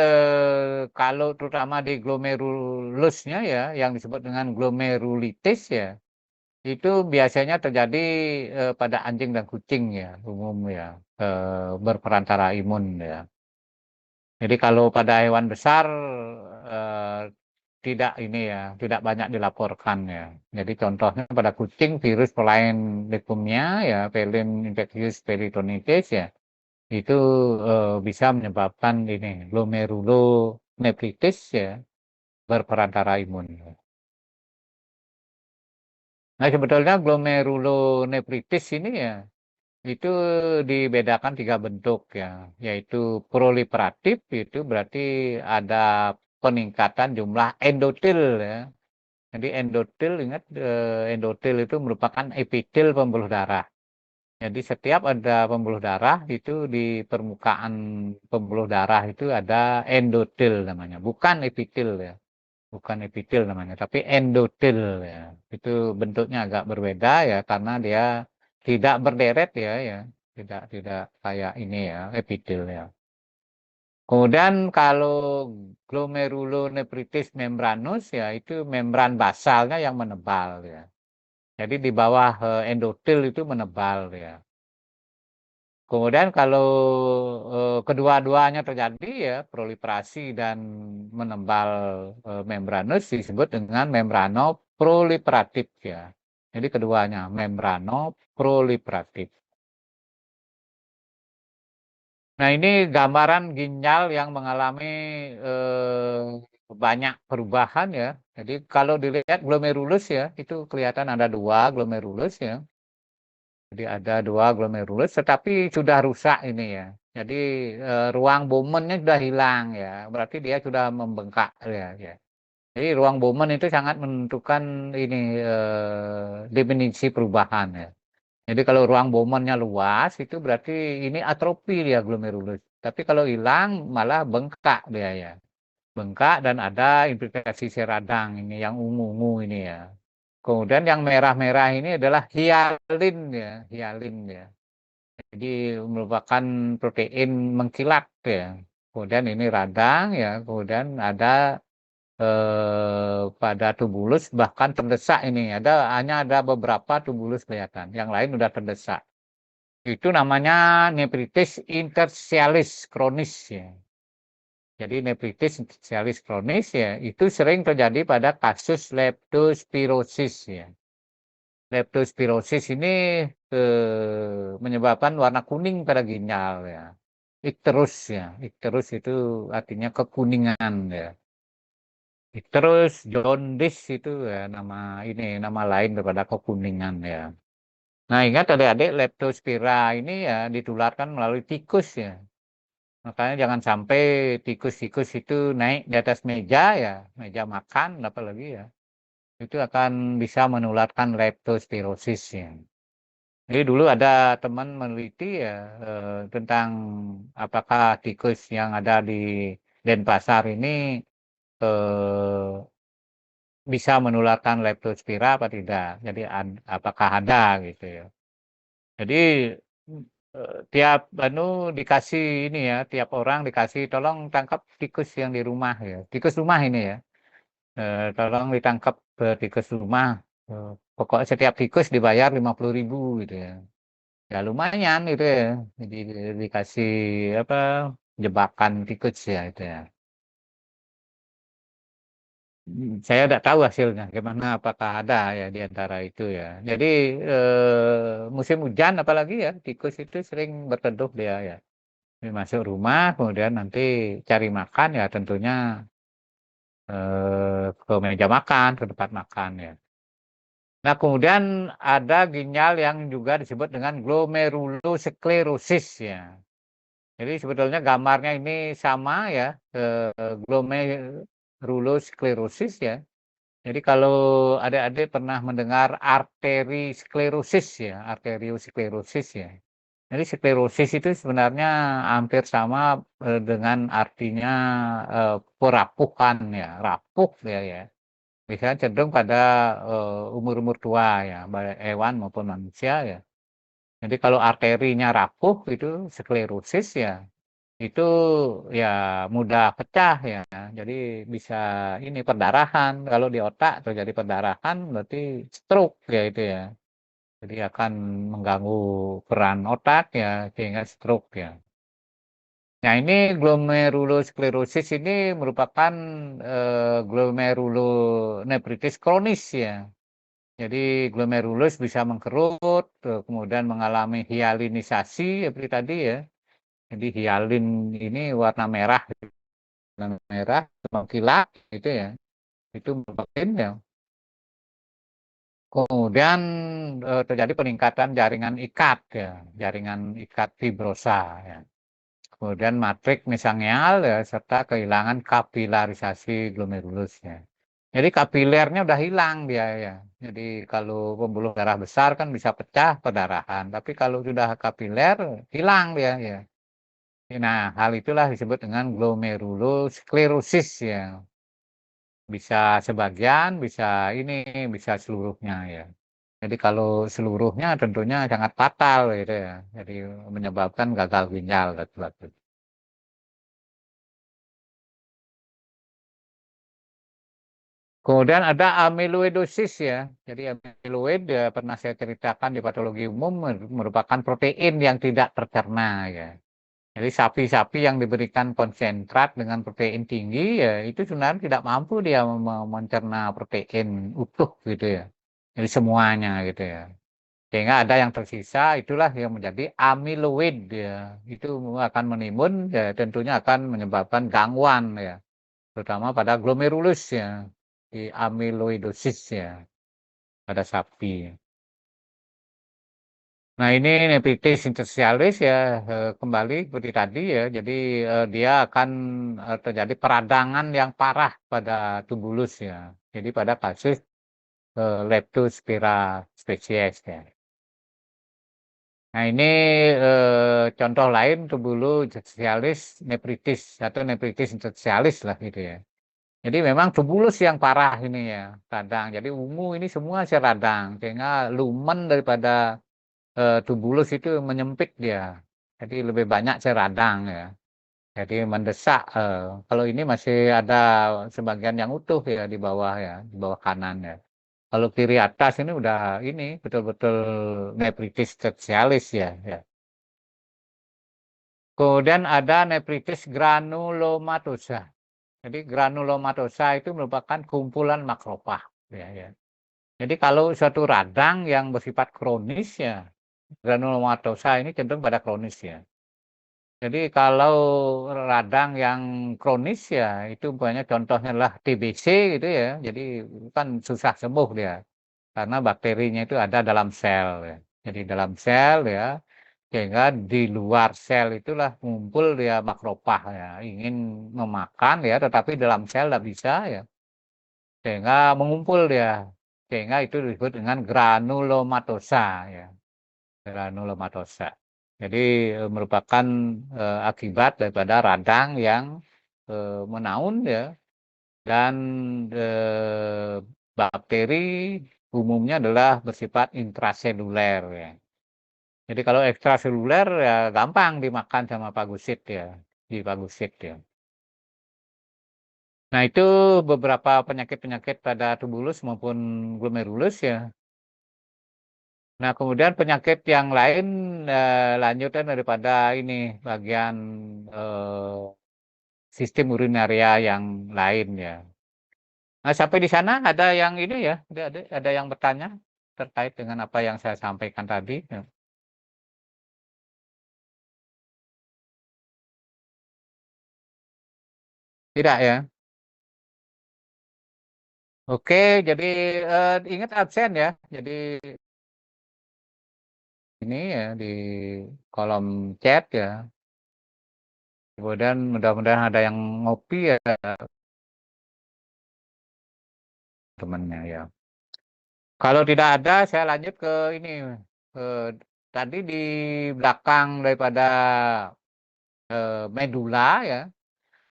kalau terutama di glomerulusnya ya, yang disebut dengan glomerulitis ya, itu biasanya terjadi pada anjing dan kucing ya, umum ya, berperantara imun ya. Jadi kalau pada hewan besar eh, tidak ini ya, tidak banyak dilaporkan ya. Jadi contohnya pada kucing virus pelayan leukemia ya, Felin infectious peritonitis ya, itu bisa menyebabkan ini glomerulonefritis ya, berperantara imun. Nah sebetulnya glomerulonefritis ini ya itu dibedakan 3 bentuk ya, yaitu proliferatif itu berarti ada peningkatan jumlah endotel ya. Jadi endotel ingat endotel itu merupakan epitel pembuluh darah. Jadi setiap ada pembuluh darah itu di permukaan pembuluh darah itu ada endotel namanya, bukan epitel ya. Bukan epitel namanya, tapi endotel ya. Itu bentuknya agak berbeda ya karena dia tidak berderet ya. Tidak kayak ini ya, epitel ya. Kemudian kalau glomerulonefritis membranus ya itu membran basalnya yang menebal ya. Jadi di bawah endotel itu menebal ya. Kemudian kalau kedua-duanya terjadi ya proliferasi dan menebal membranus disebut dengan membranoproliferatif ya. Jadi keduanya membranoproliferatif. Nah ini gambaran ginjal yang mengalami banyak perubahan ya. Jadi kalau dilihat glomerulus ya itu kelihatan ada 2 glomerulus ya. Jadi ada 2 glomerulus, tetapi sudah rusak ini ya. Jadi ruang Bowmannya sudah hilang ya. Berarti dia sudah membengkak ya. Jadi ruang Bowman itu sangat menentukan ini definisi perubahan ya. Jadi kalau ruang Bowmannya luas itu berarti ini atrofi dia glomerulus. Tapi kalau hilang malah bengkak dia ya. Bengkak dan ada implikasi radang ini yang ungu-ungu ini ya. Kemudian yang merah-merah ini adalah hialin ya, hialin ya. Jadi merupakan protein mengkilat ya. Kemudian ini radang ya, kemudian ada pada tubulus bahkan terdesak ini. Hanya ada beberapa tubulus kelihatan, yang lain sudah terdesak. Itu namanya nefritis interstitialis kronis ya. Jadi nefritis interstitialis kronis ya, itu sering terjadi pada kasus leptospirosis ya. Leptospirosis ini menyebabkan warna kuning pada ginjal ya. Ikterus ya. Ikterus itu artinya kekuningan ya. Ikterus, jaundice itu ya nama lain daripada kekuningan ya. Nah, ingat adik-adik leptospira ini ya ditularkan melalui tikus ya. Makanya jangan sampai tikus-tikus itu naik di atas meja ya, meja makan apalagi ya. Itu akan bisa menularkan leptospirosis ya. Jadi dulu ada teman meneliti ya tentang apakah tikus yang ada di Denpasar ini bisa menularkan leptospira apa tidak. Jadi apakah ada gitu ya. Jadi tiap dikasih ini ya, tiap orang dikasih tolong tangkap tikus yang di rumah ya. Tikus rumah ini ya. Tolong ditangkap tikus rumah. Pokoknya setiap tikus dibayar 50.000 gitu ya. Ya lumayan itu ya. Jadi dikasih apa jebakan tikus ya itu ya. Saya tidak tahu hasilnya gimana apakah ada ya di antara itu ya. Jadi musim hujan apalagi ya tikus itu sering berteduh dia ya. Dia masuk rumah kemudian nanti cari makan ya tentunya ke meja makan, ke tempat makan ya. Nah, kemudian ada ginjal yang juga disebut dengan glomerulosklerosis ya. Jadi sebetulnya gambarnya ini sama ya, glomerulosklerosis ya. Jadi kalau adik-adik pernah mendengar arteriosklerosis ya, arteriosklerosis ya. Jadi sklerosis itu sebenarnya hampir sama dengan artinya perapuhan ya, rapuh ya. Biasanya cenderung pada umur-umur tua ya, baik hewan maupun manusia ya. Jadi kalau arterinya rapuh itu sklerosis ya, itu ya mudah pecah ya. Jadi bisa ini perdarahan. Kalau di otak terjadi perdarahan berarti stroke ya itu ya. Jadi akan mengganggu peran otak ya sehingga stroke ya. Nah, ini glomerulosklerosis ini merupakan glomerulonefritis kronis ya. Jadi glomerulus bisa mengkerut, kemudian mengalami hialinisasi seperti tadi ya. Jadi hialin ini warna merah mengkilat gitu ya. Itu merupakan ya. Kemudian terjadi peningkatan jaringan ikat ya, jaringan ikat fibrosa ya. Kemudian matriks mesangial ya, serta kehilangan kapilarisasi glomerulusnya. Jadi kapilernya udah hilang dia ya. Jadi kalau pembuluh darah besar kan bisa pecah perdarahan, tapi kalau sudah kapiler hilang dia ya. Nah, hal itulah disebut dengan glomerulosklerosis ya. Bisa sebagian, bisa ini, bisa seluruhnya ya. Jadi kalau seluruhnya tentunya sangat fatal gitu ya. Jadi menyebabkan gagal ginjal dan sebagainya. Kemudian ada amyloidosis ya. Jadi amyloid ya, pernah saya ceritakan di patologi umum merupakan protein yang tidak tercerna ya. Jadi sapi-sapi yang diberikan konsentrat dengan protein tinggi ya itu sebenarnya tidak mampu dia mencerna protein utuh gitu ya. Jadi semuanya gitu ya. Sehingga ada yang tersisa itulah yang menjadi amyloid ya. Itu akan menimbun ya tentunya akan menyebabkan gangguan ya. Terutama pada glomerulus ya. Di amyloidosis ya pada sapi. Nah ini nefritis interstitialis ya kembali seperti tadi ya. Jadi dia akan terjadi peradangan yang parah pada tubulus ya. Jadi pada kasus Leptospira species ya. Nah ini contoh lain tubulus interstitialis nefritis atau nefritis interstitialis lah gitu ya. Jadi memang tubulus yang parah ini ya radang. Jadi ungu ini semua sih radang sehingga lumen daripada tubulus itu menyempit dia. Jadi lebih banyak sih radang ya. Jadi mendesak. Kalau ini masih ada sebagian yang utuh ya di bawah kanan ya. Kalau kiri atas ini udah ini betul-betul nefritis tertialis ya. Ya. Kemudian ada nefritis granulomatosa. Jadi granulomatosa itu merupakan kumpulan makrofag ya, ya. Jadi kalau suatu radang yang bersifat kronis ya, granulomatosa ini cenderung pada kronis ya. Jadi kalau radang yang kronis ya itu banyak contohnya adalah TBC gitu ya. Jadi kan susah sembuh dia karena bakterinya itu ada dalam sel ya. Jadi dalam sel ya sehingga di luar sel itulah ngumpul dia makrofag ya ingin memakan ya tetapi dalam sel tidak bisa ya sehingga mengumpul dia sehingga itu disebut dengan granulomatosa ya granulomatosa. Jadi merupakan akibat daripada radang yang menaun ya dan bakteri umumnya adalah bersifat intraseluler ya. Jadi kalau ekstraseluler ya gampang dimakan sama pagusit ya, di pagusit ya. Nah itu beberapa penyakit-penyakit pada tubulus maupun glomerulus ya. Nah, kemudian penyakit yang lain lanjutan daripada ini bagian sistem urinaria yang lain ya. Nah, sampai di sana ada yang ini ya, ada yang bertanya terkait dengan apa yang saya sampaikan tadi. Ya. Tidak ya. Oke, jadi ingat absen ya. Jadi ini ya di kolom chat ya. Kemudian mudah-mudahan ada yang ngopi ya temannya ya. Kalau tidak ada, saya lanjut ke ini. Eh, tadi di belakang daripada medula ya,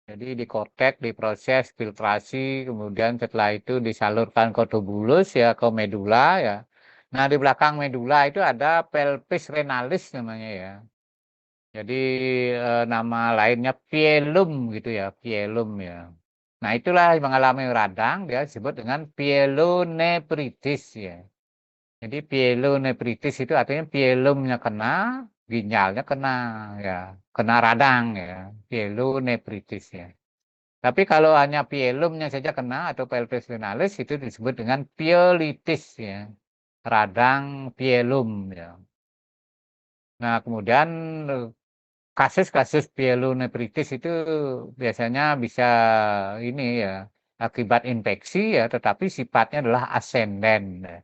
jadi di korteks, diproses, filtrasi, kemudian setelah itu disalurkan ke tubulus ya, ke medula ya. Nah di belakang medula itu ada pelvis renalis namanya ya. Jadi nama lainnya pielum gitu ya, pielum ya. Nah itulah yang mengalami radang, dia disebut dengan pielonefritis ya. Jadi pielonefritis itu artinya pielumnya kena, ginjalnya kena radang ya, pielonefritis ya. Tapi kalau hanya pielumnya saja kena atau pelvis renalis itu disebut dengan pielitis ya, radang pielum ya. Nah, kemudian kasus-kasus pielonefritis itu biasanya bisa ini ya akibat infeksi ya, tetapi sifatnya adalah ascenden. Ya.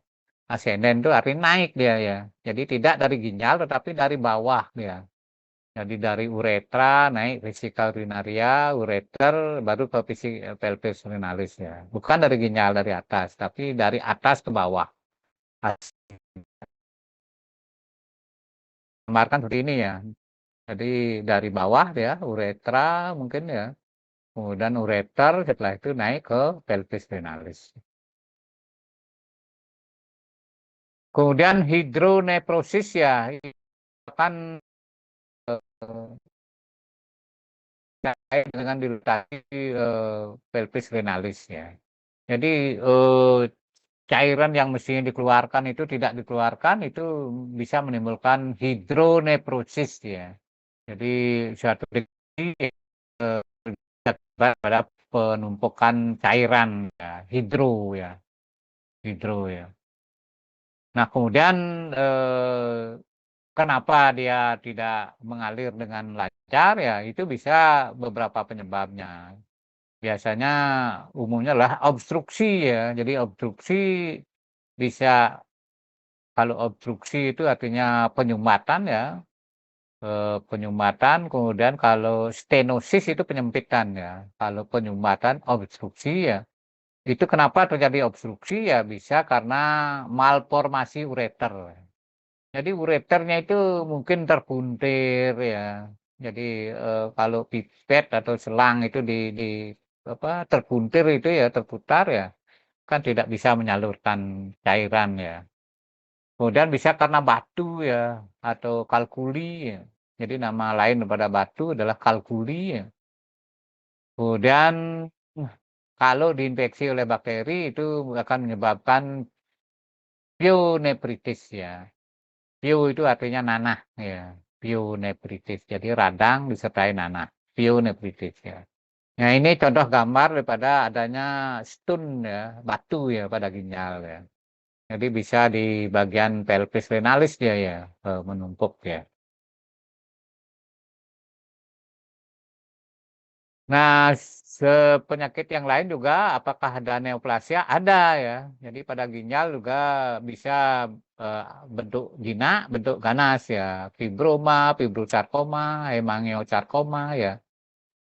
Ascenden itu artinya naik dia ya. Jadi tidak dari ginjal tetapi dari bawah dia. Jadi dari uretra naik vesika urinaria, ureter baru ke pelvis renalis ya. Bukan dari ginjal dari atas, tapi dari atas ke bawah. Gambarkan seperti ini ya. Jadi dari bawah ya, uretra mungkin ya. Kemudian ureter setelah itu naik ke pelvis renalis. Kemudian hidronefrosis ya, kan dengan dilatasi pelvis renalis ya. Jadi cairan yang mestinya dikeluarkan itu tidak dikeluarkan itu bisa menimbulkan hidronefrosis ya. Jadi suatu pada penumpukan cairan ya, hidro ya. Nah, kemudian kenapa dia tidak mengalir dengan lancar ya? Itu bisa beberapa penyebabnya. Biasanya umumnya adalah obstruksi ya. Jadi obstruksi bisa kalau obstruksi itu artinya penyumbatan ya. Penyumbatan kemudian kalau stenosis itu penyempitan ya. Kalau penyumbatan obstruksi ya. Itu kenapa terjadi obstruksi ya bisa karena malformasi ureter. Jadi ureternya itu mungkin terpuntir ya. Jadi kalau pipet atau selang itu di apa terpuntir itu ya terputar ya kan tidak bisa menyalurkan cairan ya. Kemudian bisa karena batu ya atau kalkuli ya. Jadi nama lain daripada batu adalah kalkuli ya. Kemudian kalau diinfeksi oleh bakteri itu akan menyebabkan pionefritis ya. Pio itu artinya nanah ya. Pionefritis. Jadi radang disertai nanah. Pionefritis ya. Nah, ini contoh gambar daripada adanya stun ya, batu ya pada ginjal ya. Jadi bisa di bagian pelvis renalis dia ya, menumpuk ya. Nah, penyakit yang lain juga apakah ada neoplasia? Ada ya. Jadi pada ginjal juga bisa eh, bentuk jinak, bentuk ganas ya. Fibroma, fibrosarkoma, hemangiosarkoma ya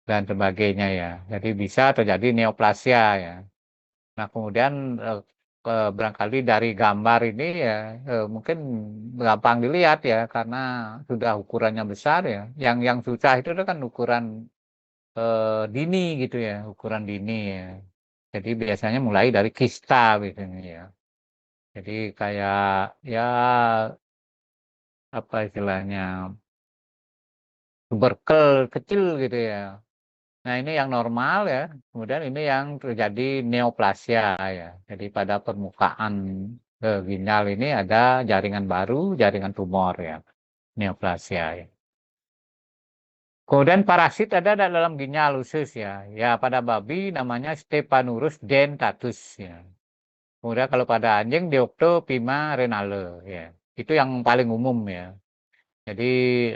dan sebagainya ya. Jadi bisa terjadi neoplasia ya. Nah, kemudian barangkali dari gambar ini ya mungkin gampang dilihat ya karena sudah ukurannya besar ya. Yang susah itu kan ukuran dini gitu ya, ukuran dini ya. Jadi biasanya mulai dari kista biasanya ya. Jadi kayak ya apa istilahnya tuberkel kecil gitu ya. Nah, ini yang normal ya. Kemudian ini yang terjadi neoplasia ya. Jadi pada permukaan ginjal ini ada jaringan baru, jaringan tumor ya. Neoplasia ya. Kemudian parasit ada dalam ginjal usus ya. Ya, pada babi namanya Stephanurus dentatus ya. Kemudian kalau pada anjing Deoctopima renale ya. Itu yang paling umum ya. Jadi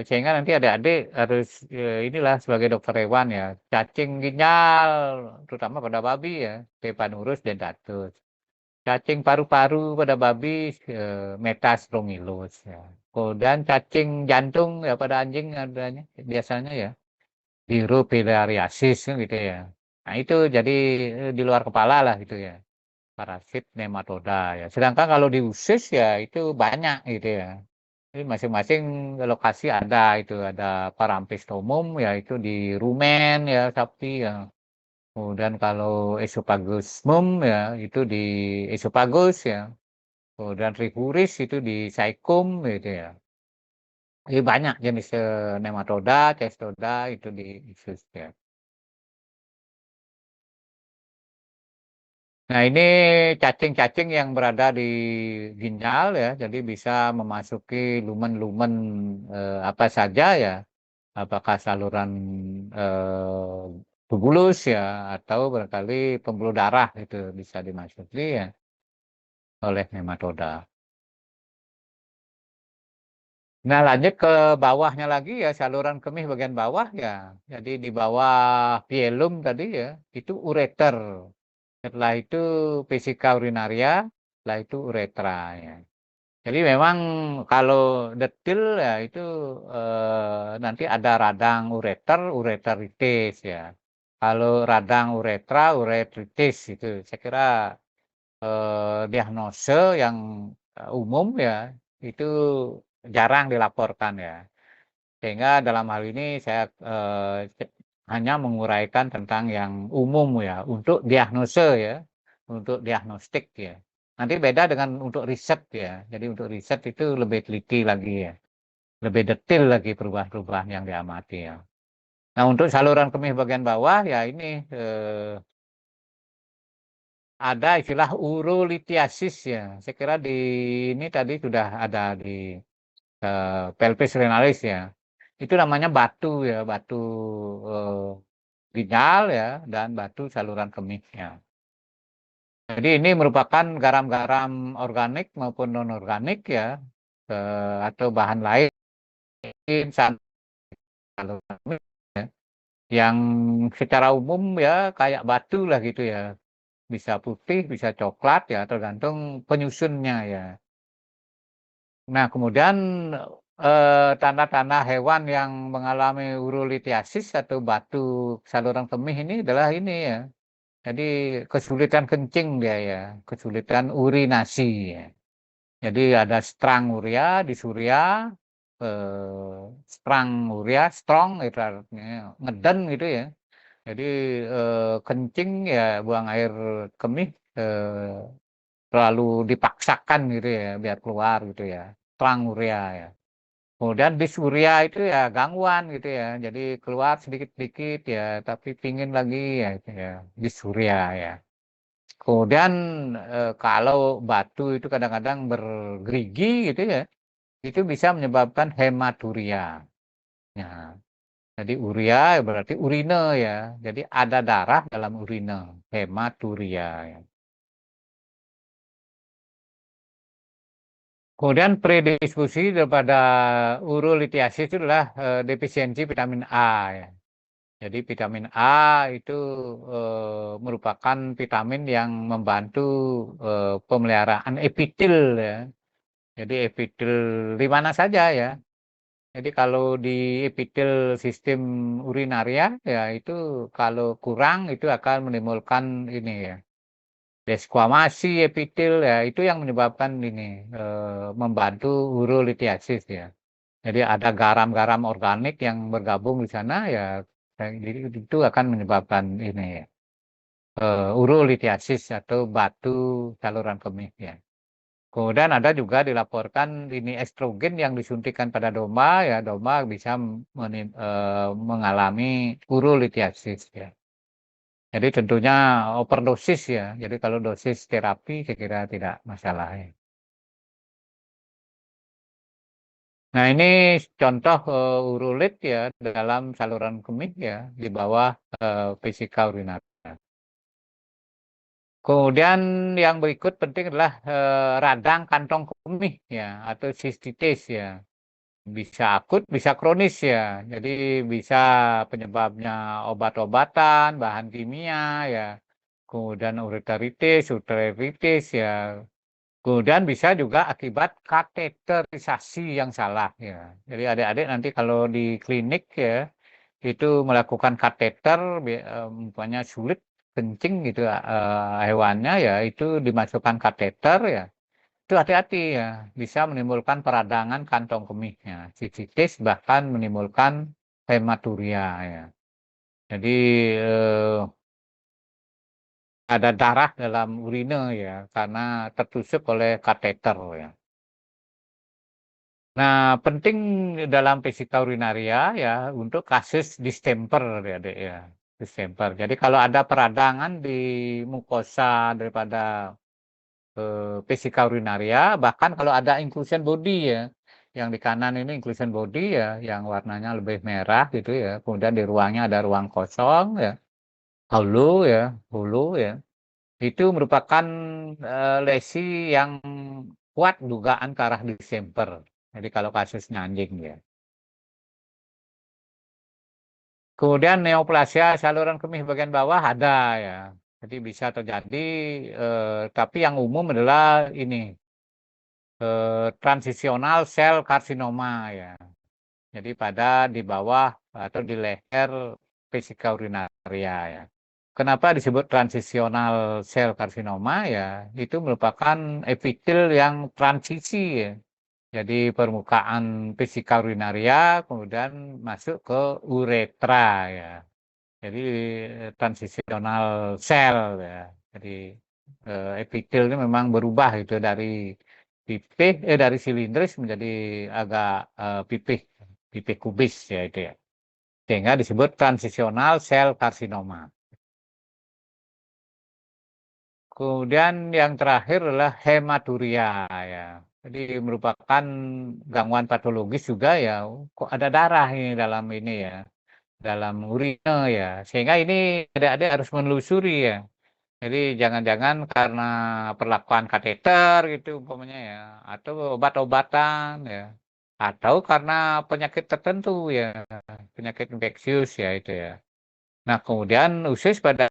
sehingga nanti adik-adik harus inilah sebagai dokter hewan ya, cacing ginjal terutama pada babi ya, Stephanurus dentatus. Cacing paru-paru pada babi Metastromylus ya. Kemudian cacing jantung ya pada anjing adanya biasanya ya, Dirofilariasis kan gitu ya. Nah, itu jadi di luar kepala lah gitu ya. Parasit nematoda ya. Sedangkan kalau di usus ya itu banyak gitu ya. Jadi masing-masing lokasi ada itu ada parampistomum ya itu di rumen ya sapi ya. Kemudian kalau esopagusmum ya itu di esopagus ya. Kemudian trichuris itu di cecum gitu ya. Jadi banyak jenis nematoda, cestoda itu di usus ya. Nah, ini cacing-cacing yang berada di ginjal ya, jadi bisa memasuki lumen-lumen apa saja ya, apakah saluran tubulus ya, atau barangkali pembuluh darah itu bisa dimasuki ya oleh nematoda. Nah, lanjut ke bawahnya lagi ya, saluran kemih bagian bawah ya. Jadi di bawah pielum tadi ya, itu ureter. Setelah itu vesika urinaria, setelah itu uretra ya. Jadi memang kalau detil ya itu nanti ada radang ureter, ureteritis ya. Kalau radang uretra, uretritis itu saya kira diagnose yang umum ya itu jarang dilaporkan ya. Sehingga dalam hal ini saya hanya menguraikan tentang yang umum ya untuk diagnose ya, untuk diagnostik ya. Nanti beda dengan untuk riset ya. Jadi untuk riset itu lebih teliti lagi ya, lebih detail lagi perubahan-perubahan yang diamati ya. Nah untuk saluran kemih bagian bawah ya ini ada istilah urolithiasis ya. Saya kira di ini tadi sudah ada di pelvis renalis ya. Itu namanya batu ya, batu ginjal ya dan batu saluran kemihnya. Jadi ini merupakan garam-garam organik maupun non-organik ya, atau bahan lain saluran kemih ya, yang secara umum ya kayak batu lah gitu ya, bisa putih, bisa coklat ya, tergantung penyusunnya ya. Nah, kemudian tanda-tanda hewan yang mengalami urolithiasis atau batu saluran kemih ini adalah ini ya. Jadi kesulitan kencing dia ya, kesulitan urinasi ya. Jadi ada stranguria, disuria, stranguria, strong itu artinya ngeden gitu ya. Jadi kencing ya buang air kemih terlalu dipaksakan gitu ya biar keluar gitu ya. Stranguria ya. Kemudian disuria itu ya gangguan gitu ya. Jadi keluar sedikit-sedikit ya, tapi pingin lagi ya, itu ya disuria ya. Kemudian kalau batu itu kadang-kadang bergerigi gitu ya, itu bisa menyebabkan hematuria. Ya, jadi uria berarti urine ya. Jadi ada darah dalam urine, hematuria ya. Kemudian predisposisi daripada urolithiasis itu adalah defisiensi vitamin A ya. Jadi vitamin A itu merupakan vitamin yang membantu pemeliharaan epitel ya. Jadi epitel di mana saja ya. Jadi kalau di epitel sistem urinaria ya itu kalau kurang itu akan menimbulkan ini ya desquamasi epitel ya itu yang menyebabkan ini membantu urolithiasis ya. Jadi ada garam-garam organik yang bergabung di sana ya, jadi itu akan menyebabkan ini ya, urolithiasis atau batu saluran kemih ya. Kemudian ada juga dilaporkan ini estrogen yang disuntikan pada domba ya, domba bisa mengalami urolithiasis ya. Jadi tentunya overdosis ya. Jadi kalau dosis terapi saya kira tidak masalah ya. Nah, ini contoh urolit ya dalam saluran kemih ya di bawah vesika urinaria. Kemudian yang berikut penting adalah radang kantong kemih ya atau sistitis ya. Bisa akut, bisa kronis ya. Jadi bisa penyebabnya obat-obatan, bahan kimia ya. Kemudian ureteritis ya. Kemudian bisa juga akibat kateterisasi yang salah ya. Jadi adik-adik nanti kalau di klinik ya itu melakukan kateter, umpamanya sulit kencing gitu hewannya ya itu dimasukkan kateter ya. Itu hati-hati ya, bisa menimbulkan peradangan kantong kemihnya, sistitis bahkan menimbulkan hematuria ya. Jadi eh, ada darah dalam urine ya karena tertusuk oleh kateter ya. Nah, penting dalam vesika urinaria ya untuk kasus distemper ya, Dek ya. distemper. Jadi kalau ada peradangan di mukosa daripada vesika urinaria, bahkan kalau ada inclusion body ya, yang di kanan ini inclusion body ya, yang warnanya lebih merah gitu ya, kemudian di ruangnya ada ruang kosong ya, hulu ya, hulu ya, itu merupakan lesi yang kuat dugaan ke arah distemper. Jadi kalau kasusnya anjing ya. Kemudian neoplasia saluran kemih bagian bawah ada ya. Jadi bisa terjadi, tapi yang umum adalah ini transisional sel karsinoma ya. Jadi pada di bawah atau di leher vesika urinaria ya. Kenapa disebut transisional sel karsinoma ya? Itu merupakan epitel yang transisi ya. Jadi permukaan vesika urinaria kemudian masuk ke uretra ya. Jadi transisional sel ya. Jadi epitel ini memang berubah itu dari pipih dari silindris menjadi agak pipih pipih kubis ya itu ya. Sehingga disebut transisional sel karsinoma. Kemudian yang terakhir adalah hematuria ya. Jadi merupakan gangguan patologis juga ya. Kok ada darah ini dalam ini ya, dalam urine ya. Sehingga ini adik-adik harus menelusuri ya. Jadi jangan-jangan karena perlakuan kateter gitu umpamanya ya, atau obat-obatan ya, atau karena penyakit tertentu ya, penyakit infeksius ya itu ya. Nah kemudian khusus pada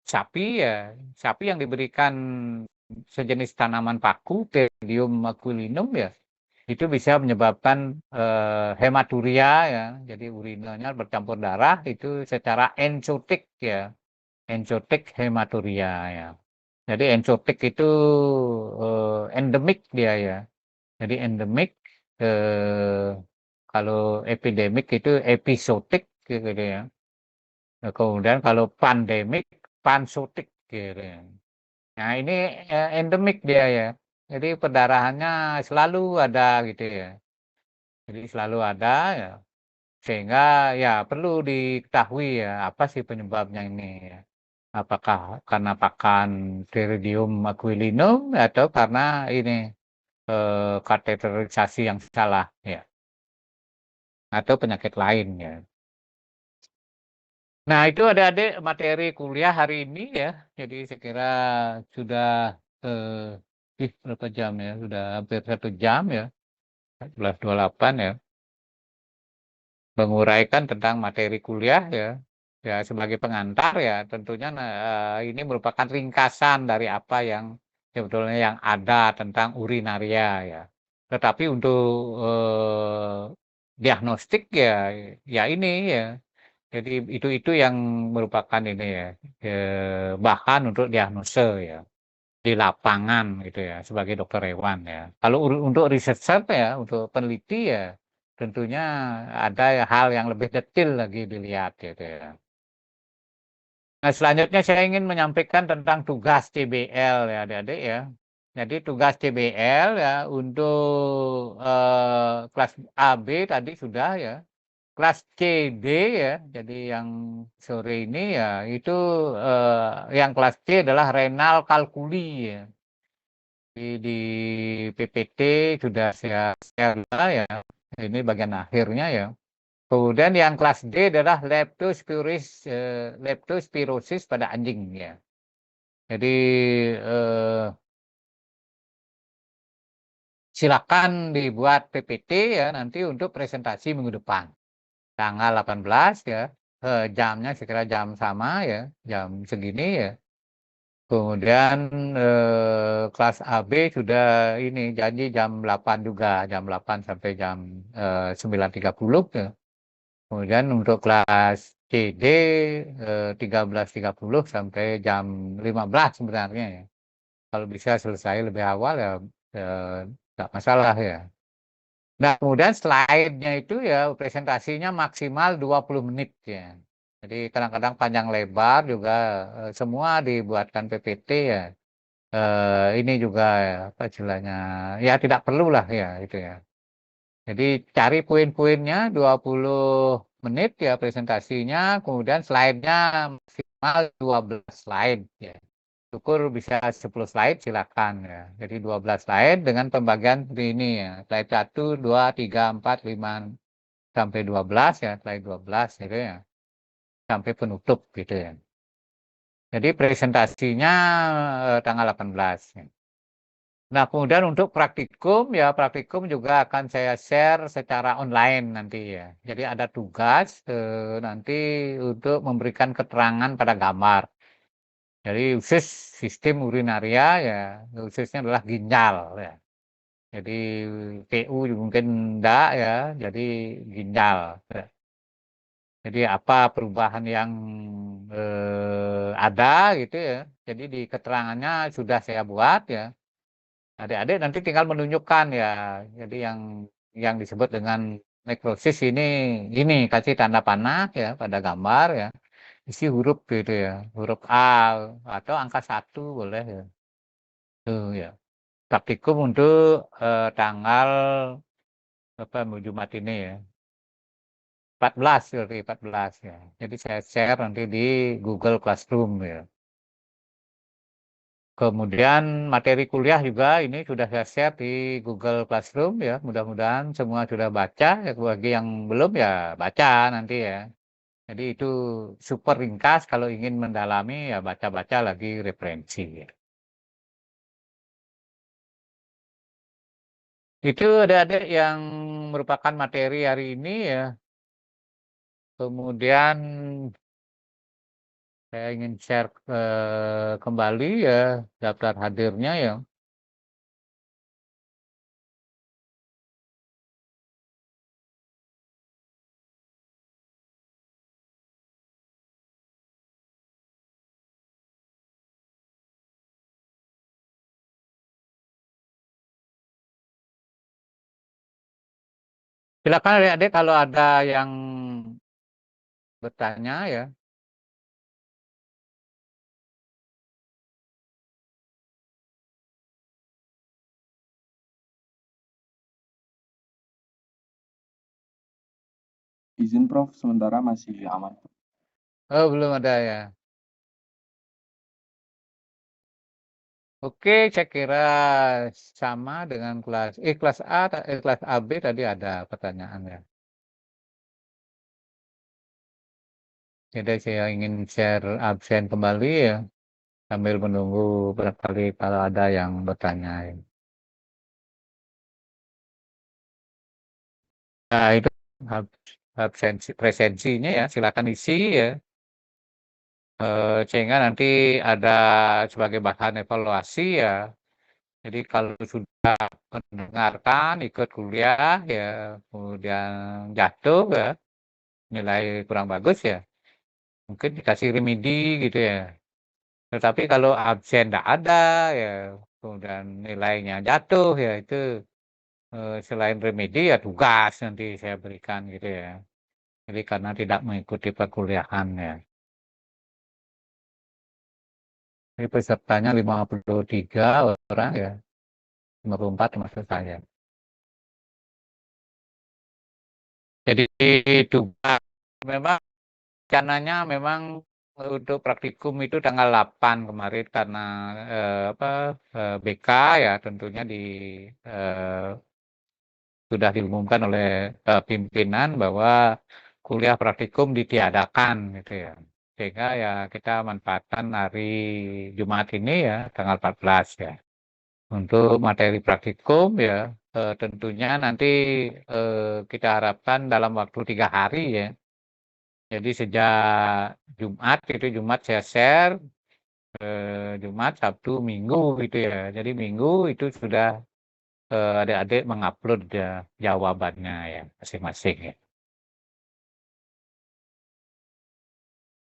sapi ya, sapi yang diberikan sejenis tanaman paku, Pedium aquilinum ya, itu bisa menyebabkan hematuria ya, jadi urinanya bercampur darah itu secara enzotik ya, enzotik hematuria ya. Jadi enzotik itu endemik dia ya. Jadi endemik, kalau epidemik itu episotik gitu ya. Nah, kemudian kalau pandemik, pansotik gitu ya. Nah ini endemik dia ya. Jadi perdarahannya selalu ada gitu ya. Jadi selalu ada ya. Sehingga ya perlu diketahui ya apa sih penyebabnya ini ya. Apakah karena pakan Ceridium aquilinum atau karena ini kateterisasi yang salah ya, atau penyakit lain ya. Nah itu adik-adik materi kuliah hari ini ya. Jadi saya kira sudah berapa jam ya? Sudah hampir 1 jam ya. 11.28 ya. Menguraikan tentang materi kuliah ya. Ya sebagai pengantar ya tentunya ini merupakan ringkasan dari apa yang sebetulnya yang ada tentang urinaria ya. Tetapi untuk diagnostik ya ya ini ya. Jadi itu yang merupakan ini ya bahan untuk diagnose ya di lapangan gitu ya sebagai dokter hewan ya. Kalau untuk researcher ya untuk peneliti ya tentunya ada hal yang lebih detail lagi dilihat gitu ya. Nah, selanjutnya saya ingin menyampaikan tentang tugas CBL ya adik-adik ya. Jadi tugas CBL ya untuk kelas AB tadi sudah ya. Kelas CD ya. Jadi yang sore ini ya itu yang kelas C adalah renal kalkuli ya. Di PPT sudah saya share ya. Ini bagian akhirnya ya. Kemudian yang kelas D adalah leptospirosis pada anjing ya. Jadi silakan dibuat PPT ya nanti untuk presentasi minggu depan. Tanggal 18 ya. Jamnya sekira jam sama ya, jam segini ya. Kemudian kelas AB sudah ini janji jam 8 juga, jam 8 sampai jam 9.30 ya. Kemudian untuk kelas CD 13.30 sampai jam 15 sebenarnya ya. Kalau bisa selesai lebih awal ya nggak masalah ya. Nah, kemudian slide-nya itu ya presentasinya maksimal 20 menit ya. Jadi kadang-kadang panjang lebar juga semua dibuatkan PPT ya. Ini juga apa istilahnya ya tidak perlu lah ya itu ya. Jadi cari poin-poinnya 20 menit ya presentasinya, kemudian slide-nya maksimal 12 slide ya. Syukur bisa 10 slide silakan ya. Jadi 12 slide dengan pembagian seperti ini ya. Slide 1, 2, 3, 4, 5 sampai 12 ya, slide 12 gitu ya. Sampai penutup gitu ya. Jadi presentasinya tanggal 18 ya. Nah, kemudian untuk praktikum ya, praktikum juga akan saya share secara online nanti ya. Jadi ada tugas nanti untuk memberikan keterangan pada gambar. Jadi usus sistem urinaria ya, khususnya adalah ginjal ya. Jadi PU mungkin enggak ya, jadi ginjal. Ya. Jadi apa perubahan yang ada gitu ya. Jadi di keterangannya sudah saya buat ya. Adik-adik nanti tinggal menunjukkan ya. Jadi yang disebut dengan nekrosis ini kasih tanda panah ya pada gambar ya. Isi huruf gitu ya. Huruf A atau angka 1 boleh ya. Tuh ya. Praktikum untuk tanggal apa Jumat ini ya. 14 berarti 14 ya. Jadi saya share nanti di Google Classroom ya. Kemudian materi kuliah juga ini sudah saya share di Google Classroom ya. Mudah-mudahan semua sudah baca. Ya, bagi yang belum ya baca nanti ya. Jadi itu super ringkas kalau ingin mendalami ya baca-baca lagi referensi. Ya. Itu adik-adik yang merupakan materi hari ini ya. Kemudian saya ingin share kembali ya daftar hadirnya ya. Silakan adik-adik kalau ada yang bertanya ya. Izin Prof, sementara masih aman. Oh, belum ada ya. Oke, saya kira sama dengan kelas A, kelas AB tadi ada pertanyaan ya. Jadi saya ingin share absen kembali ya, sambil menunggu barangkali kalau ada yang bertanya. Nah, itu presensinya ya, silakan isi ya. Sehingga nanti ada sebagai bahan evaluasi ya. Jadi kalau sudah mendengarkan, ikut kuliah ya, kemudian jatuh ya, nilai kurang bagus ya, mungkin dikasih remedi gitu ya. Tetapi kalau absen tidak ada ya, kemudian nilainya jatuh ya, itu selain remedi ya tugas nanti saya berikan gitu ya. Jadi karena tidak mengikuti perkuliahan ya. Ini pesertanya 53 orang ya, 54 termasuk saya. Jadi tugas memang rencananya memang untuk praktikum itu tanggal 8 kemarin karena apa BK ya tentunya sudah diumumkan oleh pimpinan bahwa kuliah praktikum ditiadakan gitu ya. Sehingga ya kita manfaatkan hari Jumat ini ya tanggal 14 ya. Untuk materi praktikum ya tentunya nanti kita harapkan dalam waktu 3 hari ya. Jadi sejak Jumat itu Jumat saya share, Jumat, Sabtu, Minggu gitu ya. Jadi Minggu itu sudah adik-adik mengupload ya, jawabannya ya masing-masing ya.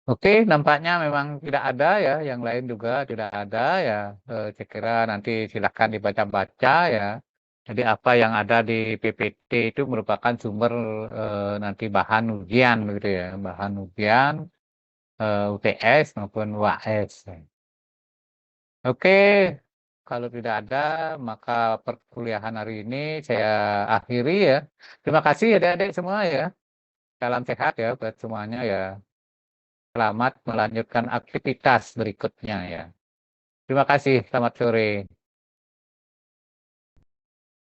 Oke, nampaknya memang tidak ada ya, yang lain juga tidak ada ya. Saya kira nanti silahkan dibaca-baca ya. Jadi apa yang ada di PPT itu merupakan sumber nanti bahan ujian begitu ya, bahan ujian UTS maupun UAS. Oke, Kalau tidak ada, maka perkuliahan hari ini saya akhiri ya. Terima kasih adik-adik semua ya. Salam sehat ya buat semuanya ya. Selamat melanjutkan aktivitas berikutnya ya. Terima kasih, selamat sore.